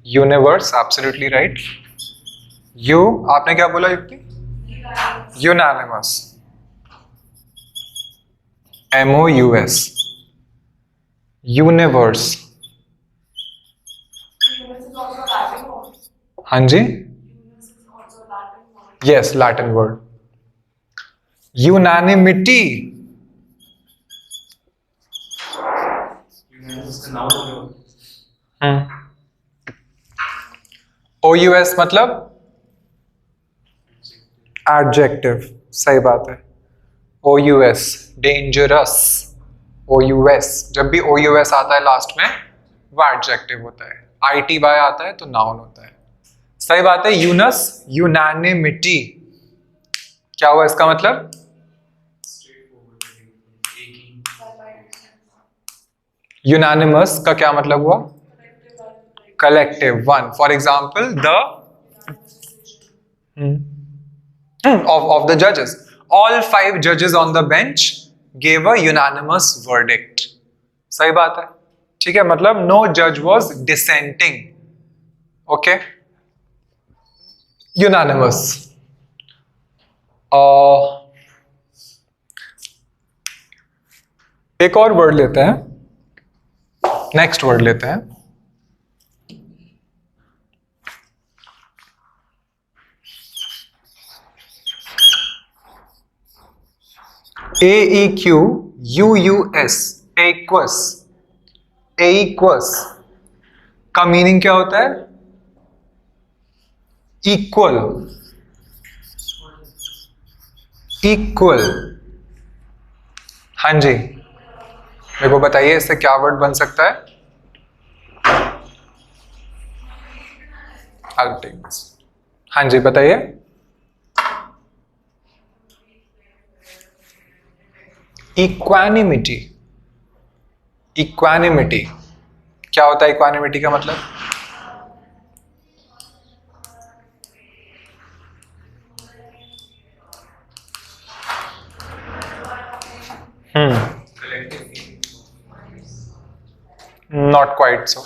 universe, absolutely right. आपने क्या बोला युक्ति? Unanimous, MOUS, universe. हाँ जी, yes, Latin word. Unanimity, OUS मतलब एडजेक्टिव, सही बात है। OUS, dangerous. OUS, जब भी OUS आता है लास्ट में वो एडजेक्टिव होता है। ITY आता है तो नाउन होता है। सही बात है। यूनस, यूनानिमिटी, क्या हुआ इसका मतलब? यूनानिमस का क्या मतलब हुआ? Collective, one. For example the of the judges, all 5 judges on the bench gave a unanimous verdict. सही बात है। ठीक है, मतलब no judge was dissenting. Okay, unanimous. एक और वर्ड लेते हैं, नेक्स्ट वर्ड लेते हैं। AEQUUS, aqueous. एक्वस का मीनिंग क्या होता है? Equal, equal. हाँ जी, मेरे को बताइए इससे क्या वर्ड बन सकता है? हाँ जी, बताइए। इक्वानिमिटी, इक्वानिमिटी क्या होता है? इक्वानिमिटी का मतलब? नॉट क्वाइट सो।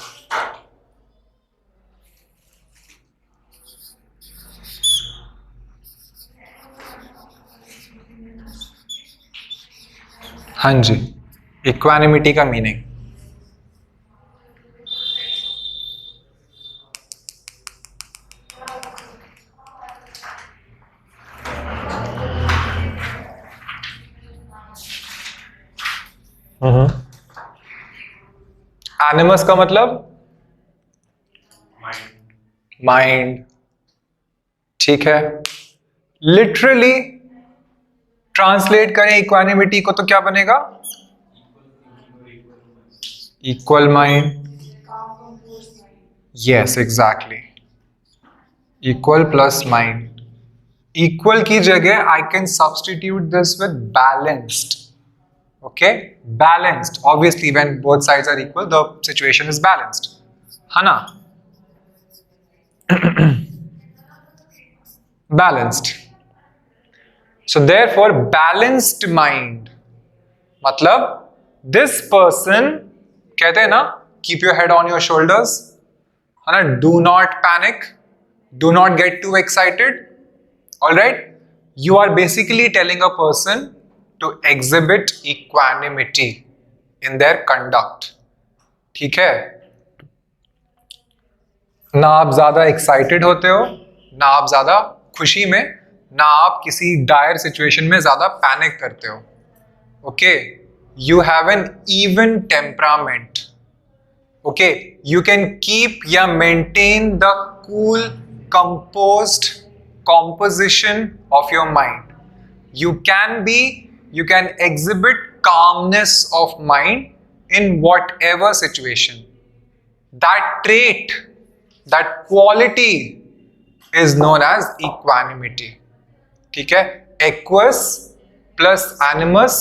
हाँ जी, इक्वानिमिटी का मीनिंग। एनिमस का मतलब Mind. माइंड, ठीक है। लिटरली ट्रांसलेट करें इक्वानिमिटी को तो क्या बनेगा? Equal thinking or equal mind. Equal mind. calm composed mind. Yes exactly, equal plus mind. Equal की जगह I can substitute this with balanced. Okay, balanced, obviously when both sides are equal the situation is balanced, है ना? Balanced. So therefore balanced mind मतलब this person, कहते हैं ना keep your head on your shoulders, है ना, do not panic, do not get too excited, alright? You are basically telling a person to exhibit equanimity in their conduct, ठीक है? ना आप ज्यादा एक्साइटेड होते हो, ना आप ज्यादा खुशी में, ना आप किसी डायर सिचुएशन में ज्यादा पैनिक करते हो। Okay, you have an even temperament. Okay, you can keep या maintain the cool, composed composition of your mind. You can exhibit calmness of mind in whatever situation. That trait, that quality is known as equanimity. ठीक है? Equus plus animus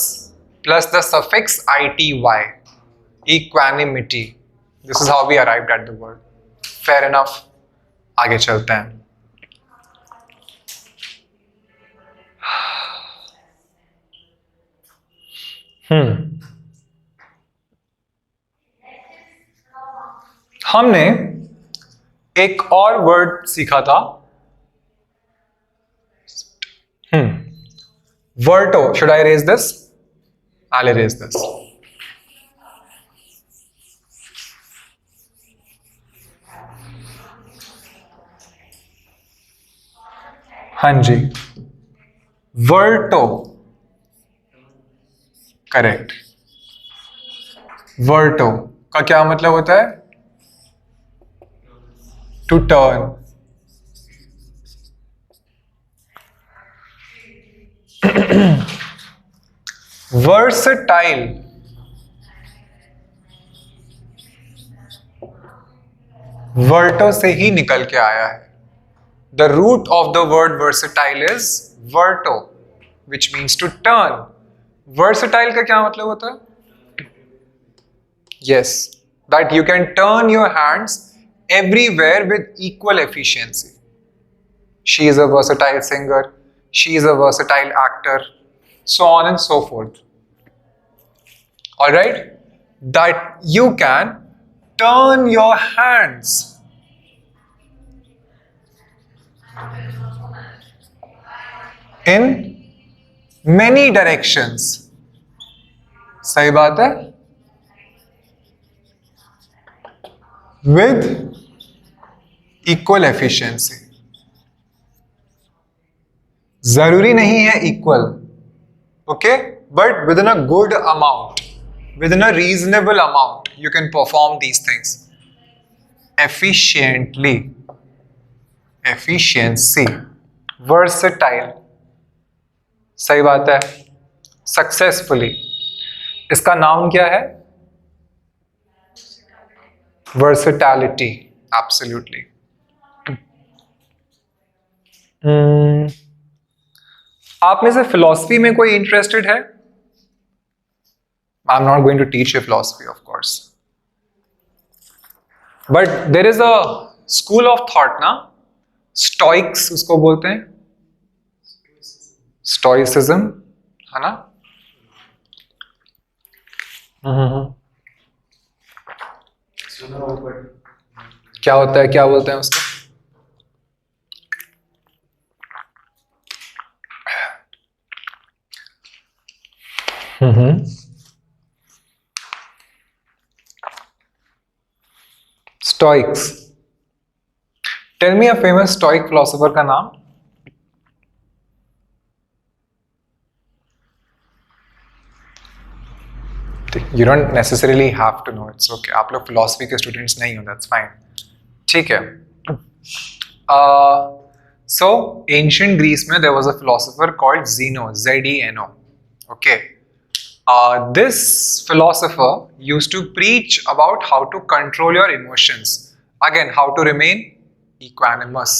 plus the suffix ity. Equanimity. This is how we arrived at the word. Fair enough. आगे चलते हैं। हमने एक और word सीखा था, verto. Should I raise this? I raise this. हाँ जी, वर्टो, करेक्ट। वर्टो का क्या मतलब होता है? To turn. वर्सटाइल, वर्टो से ही निकल के आया है। The root of the word versatile is verto, which means to turn. Versatile का क्या मतलब होता है? Yes, that you can turn your hands everywhere with equal efficiency. She is a versatile singer, she is a versatile actor, so on and so forth. Alright? That you can turn your hands in many directions. सही बात है? With equal efficiency. जरूरी नहीं है equal, okay? But within a good amount, within a reasonable amount, you can perform these things efficiently. Efficiency. Versatile. सही बात है। Successfully, इसका नाम क्या है? वर्सेटैलिटी। एब्सोल्युटली। आप में से फिलॉसफी में कोई इंटरेस्टेड है? I am not going to teach you philosophy of course, but there is a school of thought ना, स्टोइक्स उसको बोलते हैं, स्टोइसिज्म, है ना? सुना हो but क्या होता है, क्या बोलते हैं उसको? Stoics. Tell me a famous stoic philosopher का नाम। You don't necessarily have to know. It's okay. आप लोग philosophy के students नहीं हो. That's fine. ठीक है. So ancient Greece में there was a philosopher called Zeno. Z-E-N-O. Okay. This philosopher used to preach about how to control your emotions. Again, how to remain equanimous.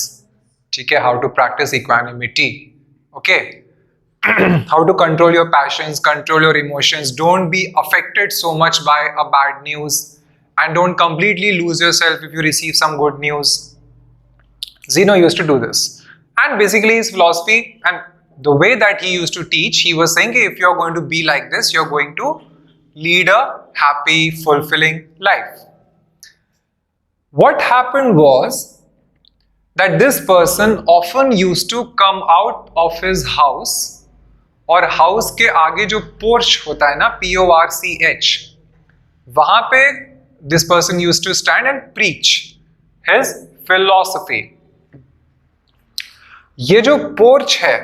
ठीक है. How to practice equanimity. Okay. How to control your passions, control your emotions. Don't be affected so much by a bad news, and don't completely lose yourself if you receive some good news. Zeno used to do this, and basically his philosophy and the way that he used to teach, he was saying if you're going to be like this, you're going to lead a happy, fulfilling life. What happened was that this person often used to come out of his house, और house के आगे जो porch होता है ना, PORCH, वहां पे this person used to stand and preach his philosophy. ये जो पोर्च है,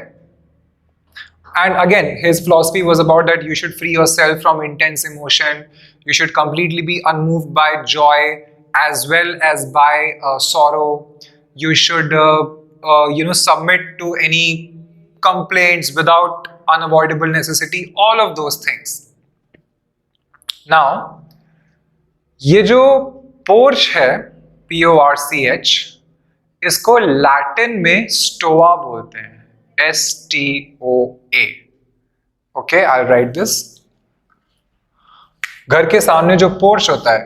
and again his philosophy was about that you should free yourself from intense emotion, you should completely be unmoved by joy as well as by sorrow, you should submit to any complaints without unavoidable necessity, all of those things. Now ये जो porch है PORCH, इसको Latin में Stoa बोलते हैं. STOA. Okay, I right this. घर के सामने जो पोर्च होता है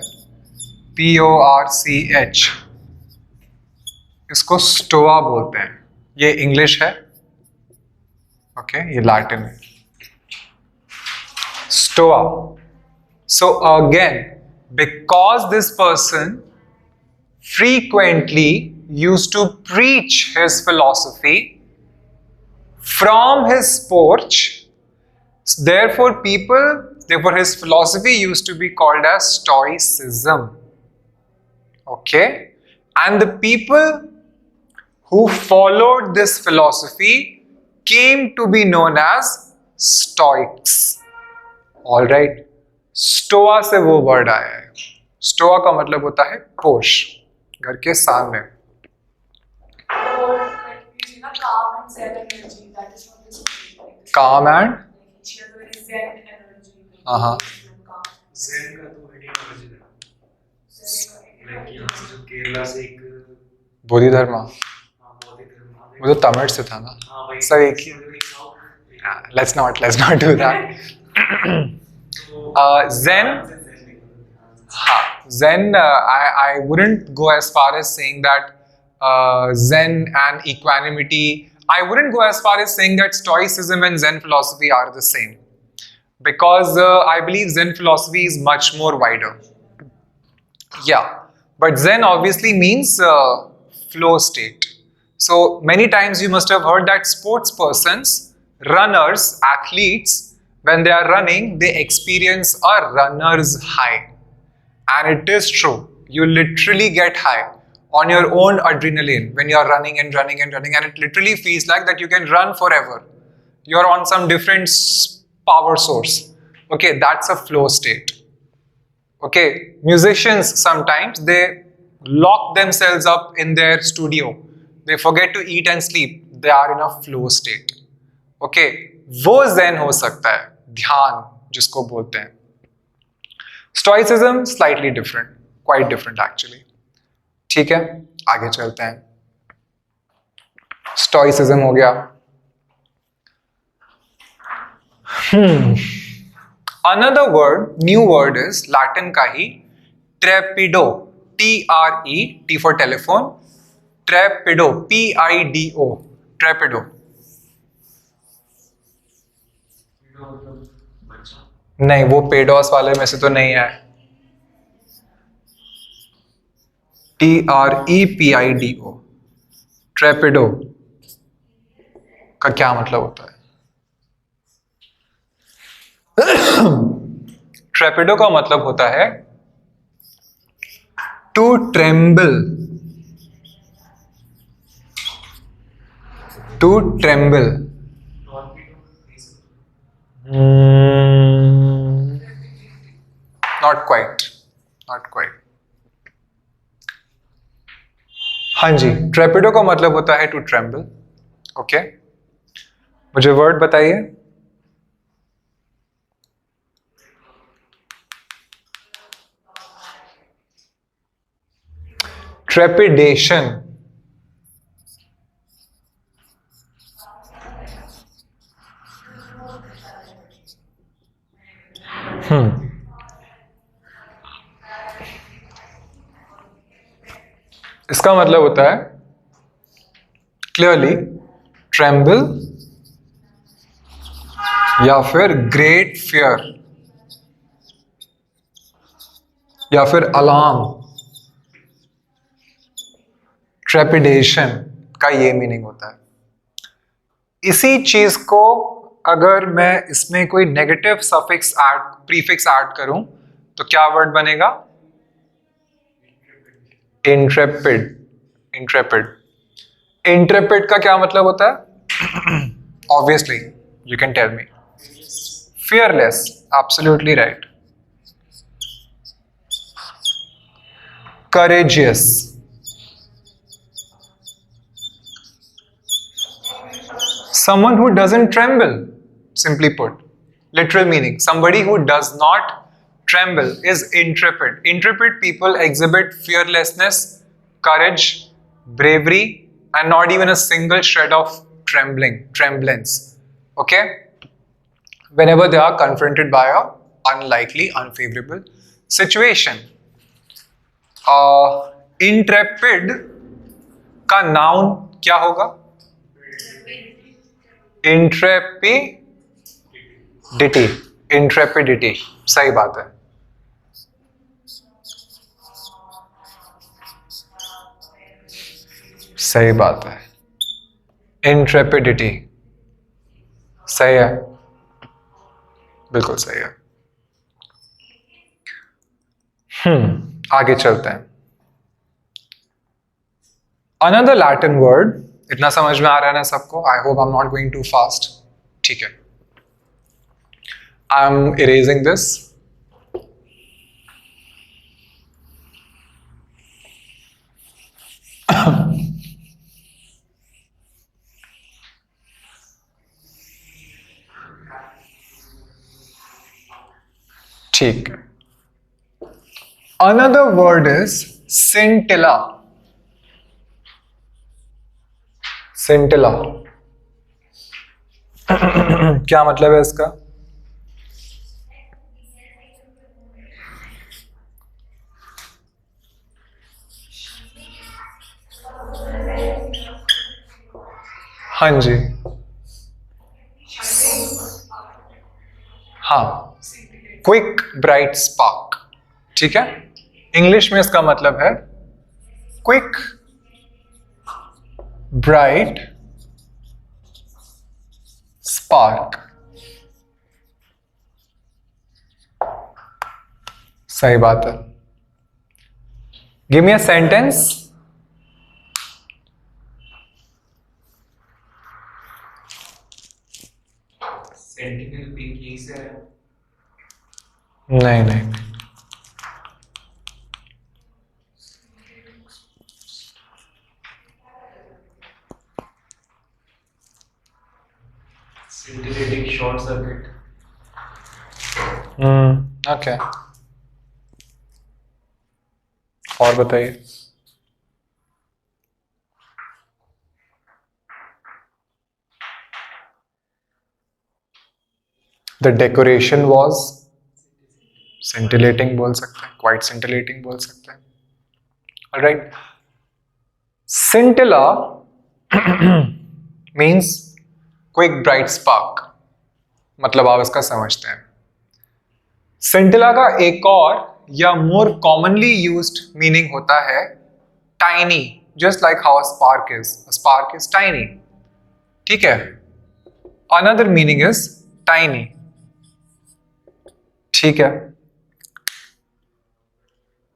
PORCH, इसको स्टोआ बोलते हैं. ये इंग्लिश है. ओके, ये लैटिन है. Stoa. So again, because this person frequently used to preach his philosophy from his porch, therefore his philosophy used to be called as Stoicism. Okay, and the people who followed this philosophy came to be known as Stoics. All right. Stoa से वो word आया है. Stoa का मतलब होता है porch, घर के सामने. काम एंड हाँ zen का तो heading origin है. Like यहाँ से जो केरला से एक बोधि धर्मा, बौद्ध धर्म, वो तो तमिल से था ना. हाँ भाई, सर एक let's not do that. Zen, Zen, I wouldn't go as far as saying that Zen and equanimity, I wouldn't go as far as saying that Stoicism and Zen philosophy are the same, because I believe Zen philosophy is much more wider. Yeah, but Zen obviously means flow state. So many times you must have heard that sports persons, runners, athletes, when they are running, they experience a runner's high. And it is true. You literally get high on your own adrenaline when you are running and running and running, and it literally feels like that you can run forever. You are on some different power source. Okay, that's a flow state. Okay, musicians sometimes they lock themselves up in their studio. They forget to eat and sleep. They are in a flow state. Okay, वो zen हो सकता है, ध्यान जिसको बोलते हैं. Stoicism slightly different, quite different actually. ठीक है, आगे चलते हैं. Stoicism हो गया. Another word, new word is Latin का ही trepido. T for telephone. Trepido. Pido. Trepido. नहीं, वो पेडोस वाले में से तो नहीं है. TREPIDO. ट्रेपिडो का क्या मतलब होता है? ट्रेपिडो का मतलब होता है to tremble. To tremble. Not quite, not quite. हाँ जी, ट्रेपिडो का मतलब होता है टू ट्रेम्बल। ओके, मुझे वर्ड बताइए। ट्रेपिडेशन। इसका मतलब होता है क्लियरली ट्रेम्बल या फिर ग्रेट फियर या फिर अलार्म। ट्रेपिडेशन का ये मीनिंग होता है। इसी चीज को अगर मैं इसमें कोई negative suffix add, prefix add करूं तो क्या वर्ड बनेगा? इंट्रेपिड। इंट्रेपिड। इंट्रेपिड का क्या मतलब होता है? Obviously you can tell me. Fearless, absolutely right. Courageous, someone who doesn't tremble, simply put. Literal meaning, somebody who does not tremble is intrepid. Intrepid people exhibit fearlessness, courage, bravery, and not even a single shred of tremblance. Okay, whenever they are confronted by a unlikely, unfavorable situation. Intrepid का noun क्या होगा? इंट्रेपिडिटी। इंट्रेपिडिटी, सही बात है। सही बात है, इंट्रेपिडिटी सही है, बिल्कुल सही है। आगे चलते हैं। अनदर लैटिन वर्ड, इतना समझ में आ रहा है ना सबको? I hope I am not going too fast. ठीक है, आई एम इरेजिंग दिस। ठीक है, another word is scintilla. Scintilla क्या मतलब है इसका? हाँ जी, हाँ, क्विक ब्राइट स्पार्क। ठीक है, इंग्लिश में इसका मतलब है क्विक ब्राइट स्पार्क। सही बात है। Give me a sentence. Sentinel pink यही से है। नहीं नहीं, Scintillating short circuit. ओके, और बताइए। द डेकोरेशन वॉज scintillating बोल सकते हैं, क्वाइट scintillating बोल सकते हैं। Alright, scintilla means quick bright spark, मतलब आप इसका समझते हैं। scintilla का एक और या मोर कॉमनली यूज्ड मीनिंग होता है tiny, just like how a spark is. Spark is tiny, ठीक है। अनदर मीनिंग इज टाइनी, ठीक है।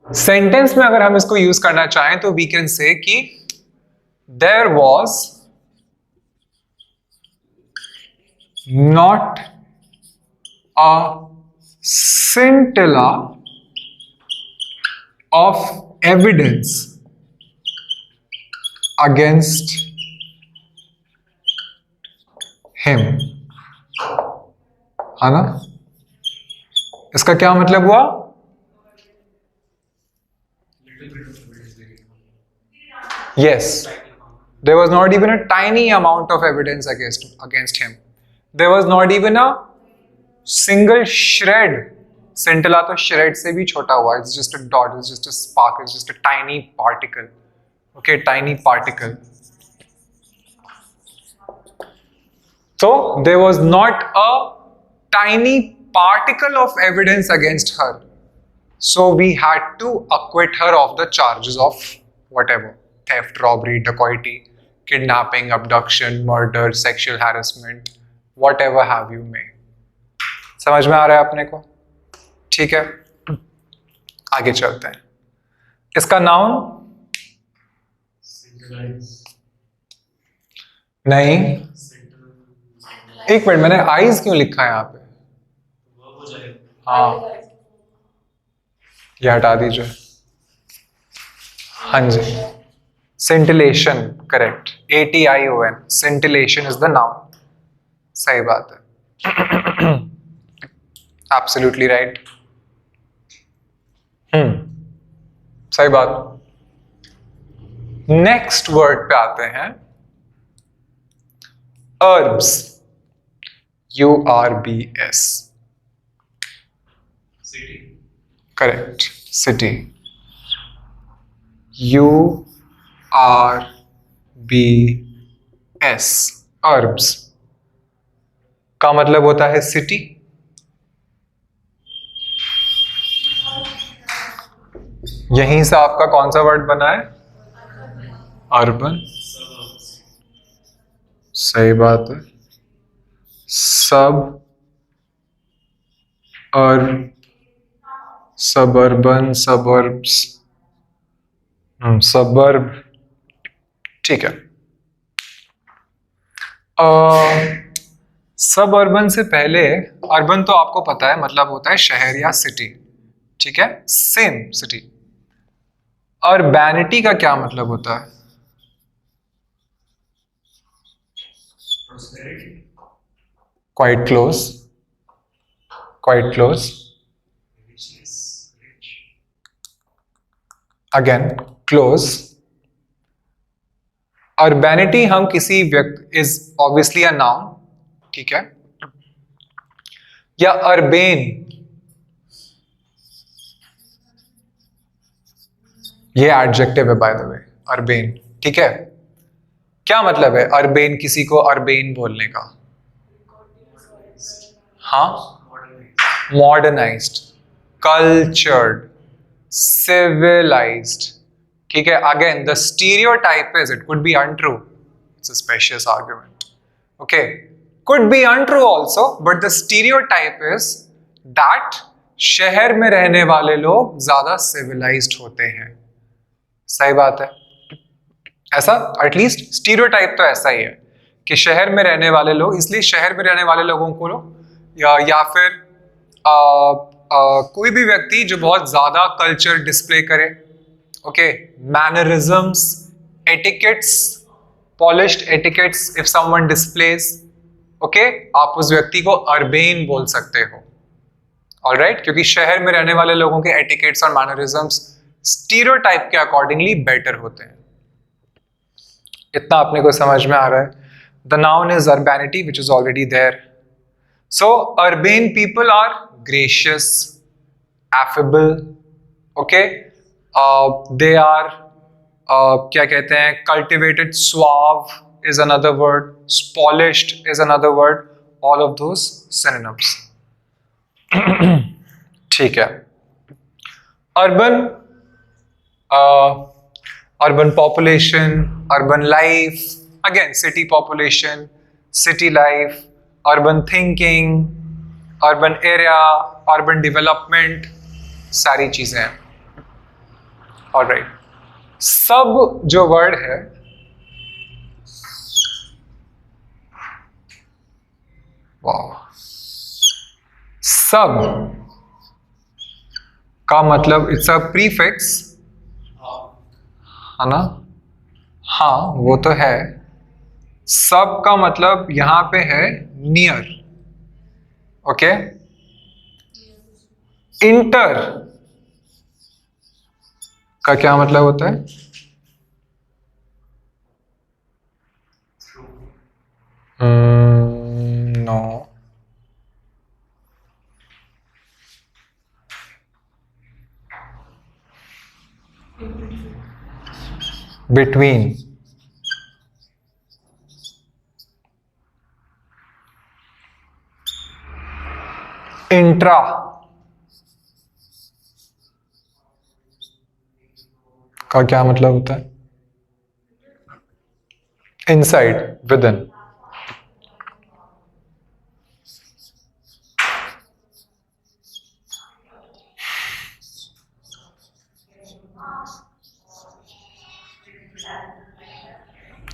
सेंटेंस में अगर हम इसको यूज करना चाहें तो वी कैन से कि there was not a scintilla of evidence against him, है ना? इसका क्या मतलब हुआ? Yes. There was not even a tiny amount of evidence against him. There was not even a single shred. Scintilla तो shred से भी छोटा हुआ. It's just a dot. It's just a spark. It's just a tiny particle. Okay, tiny particle. So there was not a tiny particle of evidence against her. So we had to acquit her of the charges of whatever. Theft, robbery, dacoity, kidnapping, abduction, murder, sexual harassment, whatever have you may. समझ में आ रहा है अपने को? ठीक है, आगे चलते हैं. इसका नाउन नहीं. एक मिनट, मैंने आईज क्यों लिखा है यहाँ पे? हाँ, ये हटा दीजिए. हाँ जी, scintillation, correct. ATION, scintillation is the noun. सही बात है. Absolutely right. सही बात. नेक्स्ट वर्ड पे आते हैं. Herbs. URBS. City. Correct. City. URBS. Herbs का मतलब होता है सिटी. यहीं से आपका कौन सा वर्ड बना है? अर्बन. सही बात है. सब और सबर्बन, सबर्ब्स, सबर्ब. ठीक है. सब अर्बन से पहले, अर्बन तो आपको पता है मतलब होता है शहर या सिटी. ठीक है, सेम सिटी. अर्बैनिटी का क्या मतलब होता है? Quite close. Quite close. Again close. Urbanity हम किसी व्यक्ति, इज ऑब्वियसली अ नाउन. ठीक है, या अर्बेन, ये एडजेक्टिव है बाय द वे. अर्बेन. ठीक है, क्या मतलब है अर्बेन? किसी को अर्बेन बोलने का. हाँ, मॉडर्नाइज्ड, कल्चर्ड, civilized. ठीक है, again the stereotype is, it could be untrue, it's a specious argument. Okay, could be untrue also, but the stereotype is that शहर में रहने वाले लोग ज्यादा civilized होते हैं. सही बात है. ऐसा एटलीस्ट स्टीरियोटाइप तो ऐसा ही है कि शहर में रहने वाले लोग, इसलिए शहर में रहने वाले लोगों को या फिर कोई भी व्यक्ति जो बहुत ज्यादा कल्चर डिस्प्ले करे. Okay, mannerisms, etiquettes, polished etiquettes, if someone displays, okay, आप उस व्यक्ति को अर्बेन बोल सकते हो. ऑलराइट, क्योंकि शहर में रहने वाले लोगों के एटिकेट्स और मैनरिज्म्स स्टीरियोटाइप के अकॉर्डिंगली बेटर होते हैं. इतना अपने को समझ में आ रहा है. The noun is urbanity which is already there. So urbane people are gracious, affable. Okay, they are क्या कहते हैं, cultivated. Suave is another word. Polished is another word. All of those synonyms. ठीक है. Urban, urban population, urban life, again city population, city life, urban thinking, urban area, urban development, सारी चीजें हैं. Alright, सब जो वर्ड है सब का मतलब इट्स अ प्रीफिक्स, है ना? हाँ वो तो है। सब का मतलब यहां पे है नियर। ओके, इंटर का क्या मतलब होता है? नो। बिटवीन। इंट्रा का क्या मतलब होता है? Inside, with in.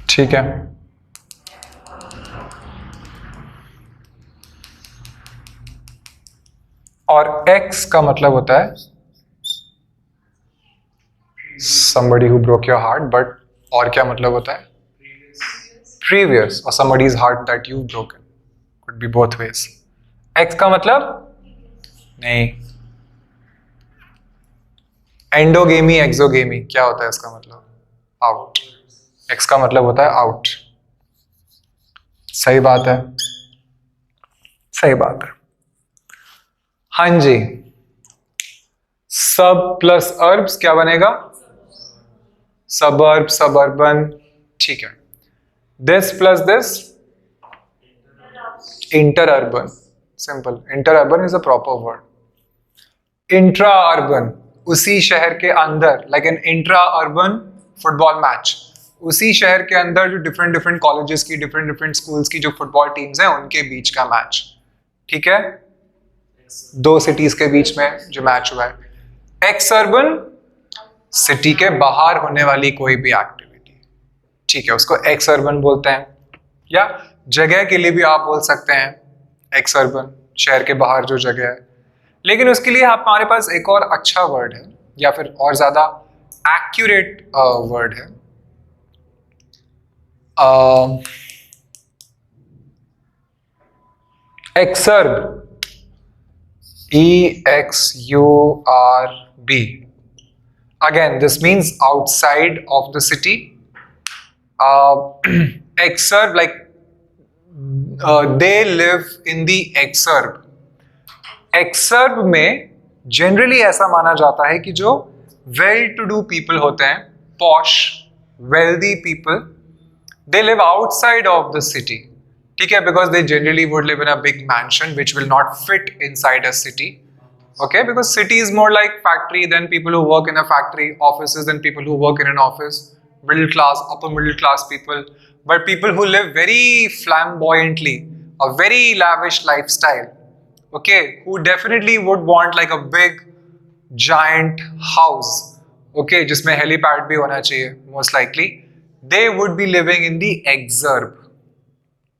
ठीक है। और एक्स का मतलब होता है somebody who broke your heart, but और क्या मतलब होता है? Previous, or somebody's heart that you've broken. Could be both ways. X का मतलब नहीं। एंडोगेमी, एक्सोगेमी क्या होता है इसका मतलब? आउट। X का मतलब होता है आउट। सही बात है, सही बात है। हाँ जी, सब प्लस अर्ब्स क्या बनेगा? Suburb, suburban. ठीक है। This plus this inter urban. Simple, inter urban is a proper word. Intra urban, उसी शहर के अंदर, like an intra urban football match. उसी शहर के अंदर जो डिफरेंट डिफरेंट कॉलेजेस की, डिफरेंट डिफरेंट स्कूल्स की जो फुटबॉल टीम्स हैं उनके बीच का मैच। ठीक है, दो सिटीज के बीच में जो मैच हुआ है। एक्स अर्बन, सिटी के बाहर होने वाली कोई भी एक्टिविटी। ठीक है, उसको एक्स अर्बन बोलते हैं। या जगह के लिए भी आप बोल सकते हैं एक्स अर्बन, शहर के बाहर जो जगह है। लेकिन उसके लिए हमारे पास एक और अच्छा वर्ड है, या फिर और ज्यादा एक्यूरेट वर्ड है। एक्सर्ब, EXURB। Again, this means outside of the city. Exurb, like they live in the exurb. एक्सर्ब में जनरली ऐसा माना जाता है कि जो वेल टू डू पीपल होते हैं, posh wealthy people, they live outside of the city. ठीक है, because they generally would live in a big mention which will not fit inside a city. Okay, because city is more like factory than people who work in a factory, offices than people who work in an office, middle class, upper middle class people, but people who live very flamboyantly, a very lavish lifestyle, okay, who definitely would want like a big giant house, okay, जिसमें helipad भी होना चाहिए most likely, they would be living in the exurb.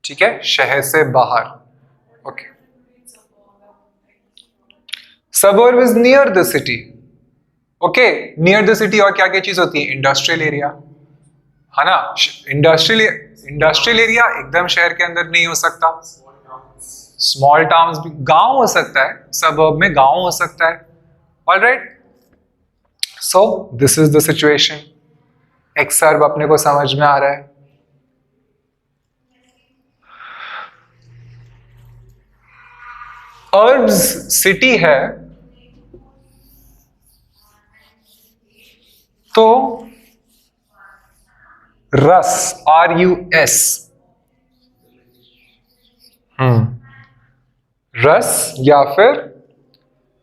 ठीक है, शहर से बाहर. Okay. Suburb is near the city. Okay, near the city और क्या क्या चीज होती है? इंडस्ट्रियल एरिया, है ना? इंडस्ट्रियल एरिया एकदम शहर के अंदर नहीं हो सकता। स्मॉल टाउन्स भी, गांव हो सकता है, सबर्ब में गांव हो सकता है। Alright, so this is the situation. Exurb अपने को समझ में आ रहा है? अर्ब्स सिटी है तो रस, RUS, रस या फिर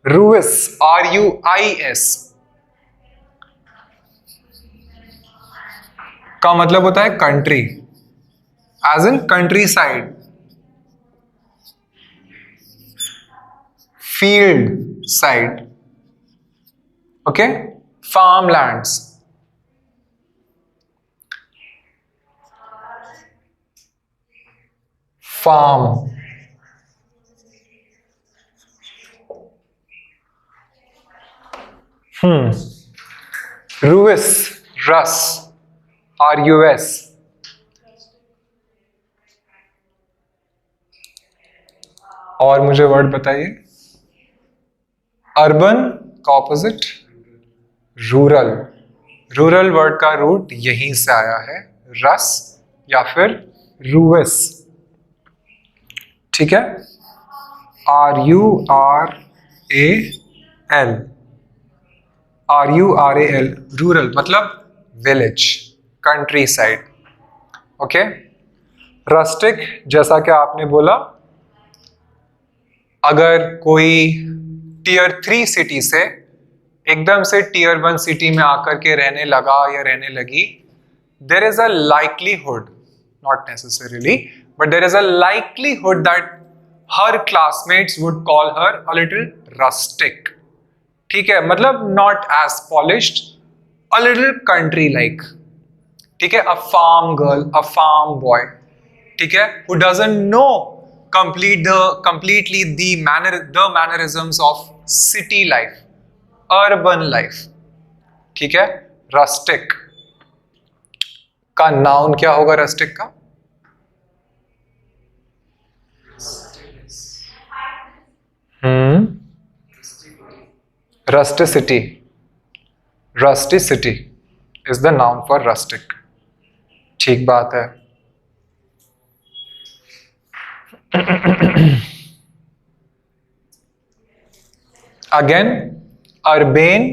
रूइस, RUIS का मतलब होता है country, as in countryside, field side, okay, farmlands. Farm, रुइस, रस, RUS. और मुझे वर्ड बताइए. अर्बन का ऑपोजिट रूरल. रूरल वर्ड का रूट यहीं से आया है, रस या फिर रूइस. ठीक है. RURAL, RURAL, रूरल मतलब village, country side. Okay. Rustic, जैसा कि आपने बोला, अगर कोई टियर 3 सिटी से एकदम से टियर 1 सिटी में आकर के रहने लगा या रहने लगी, there is a likelihood, not necessarily, but there is a likelihood that her classmates would call her a little rustic. ठीक है, मतलब not as polished, a little country like. ठीक है, a farm girl, a farm boy. ठीक है, who doesn't know completely the mannerisms of city life, urban life. ठीक है. rustic का नाउन क्या होगा? रस्टिक का rusticity. Rusticity is the noun for rustic. ठीक बात है. Again, urbane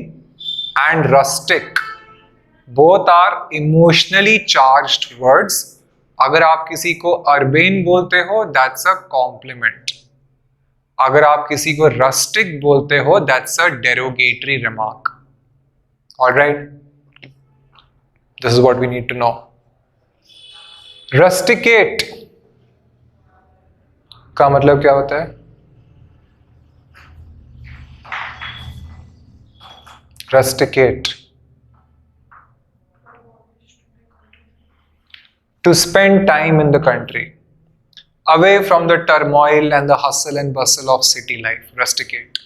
and rustic both are emotionally charged words. अगर आप किसी को urbane बोलते हो, that's a compliment. अगर आप किसी को rustic बोलते हो, that's a derogatory remark. All right, this is what we need to know. Rusticate का मतलब क्या होता है? Rusticate, to spend time in the country, away from the turmoil and the hustle and bustle of city life. Rusticate.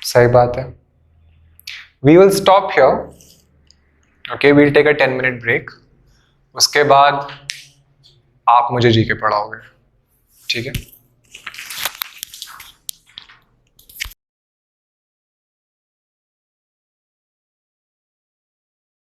सही बात है. We will stop here. Okay, we'll take a 10-minute break. उसके बाद आप मुझे जीके पढ़ाओगे. ठीक है.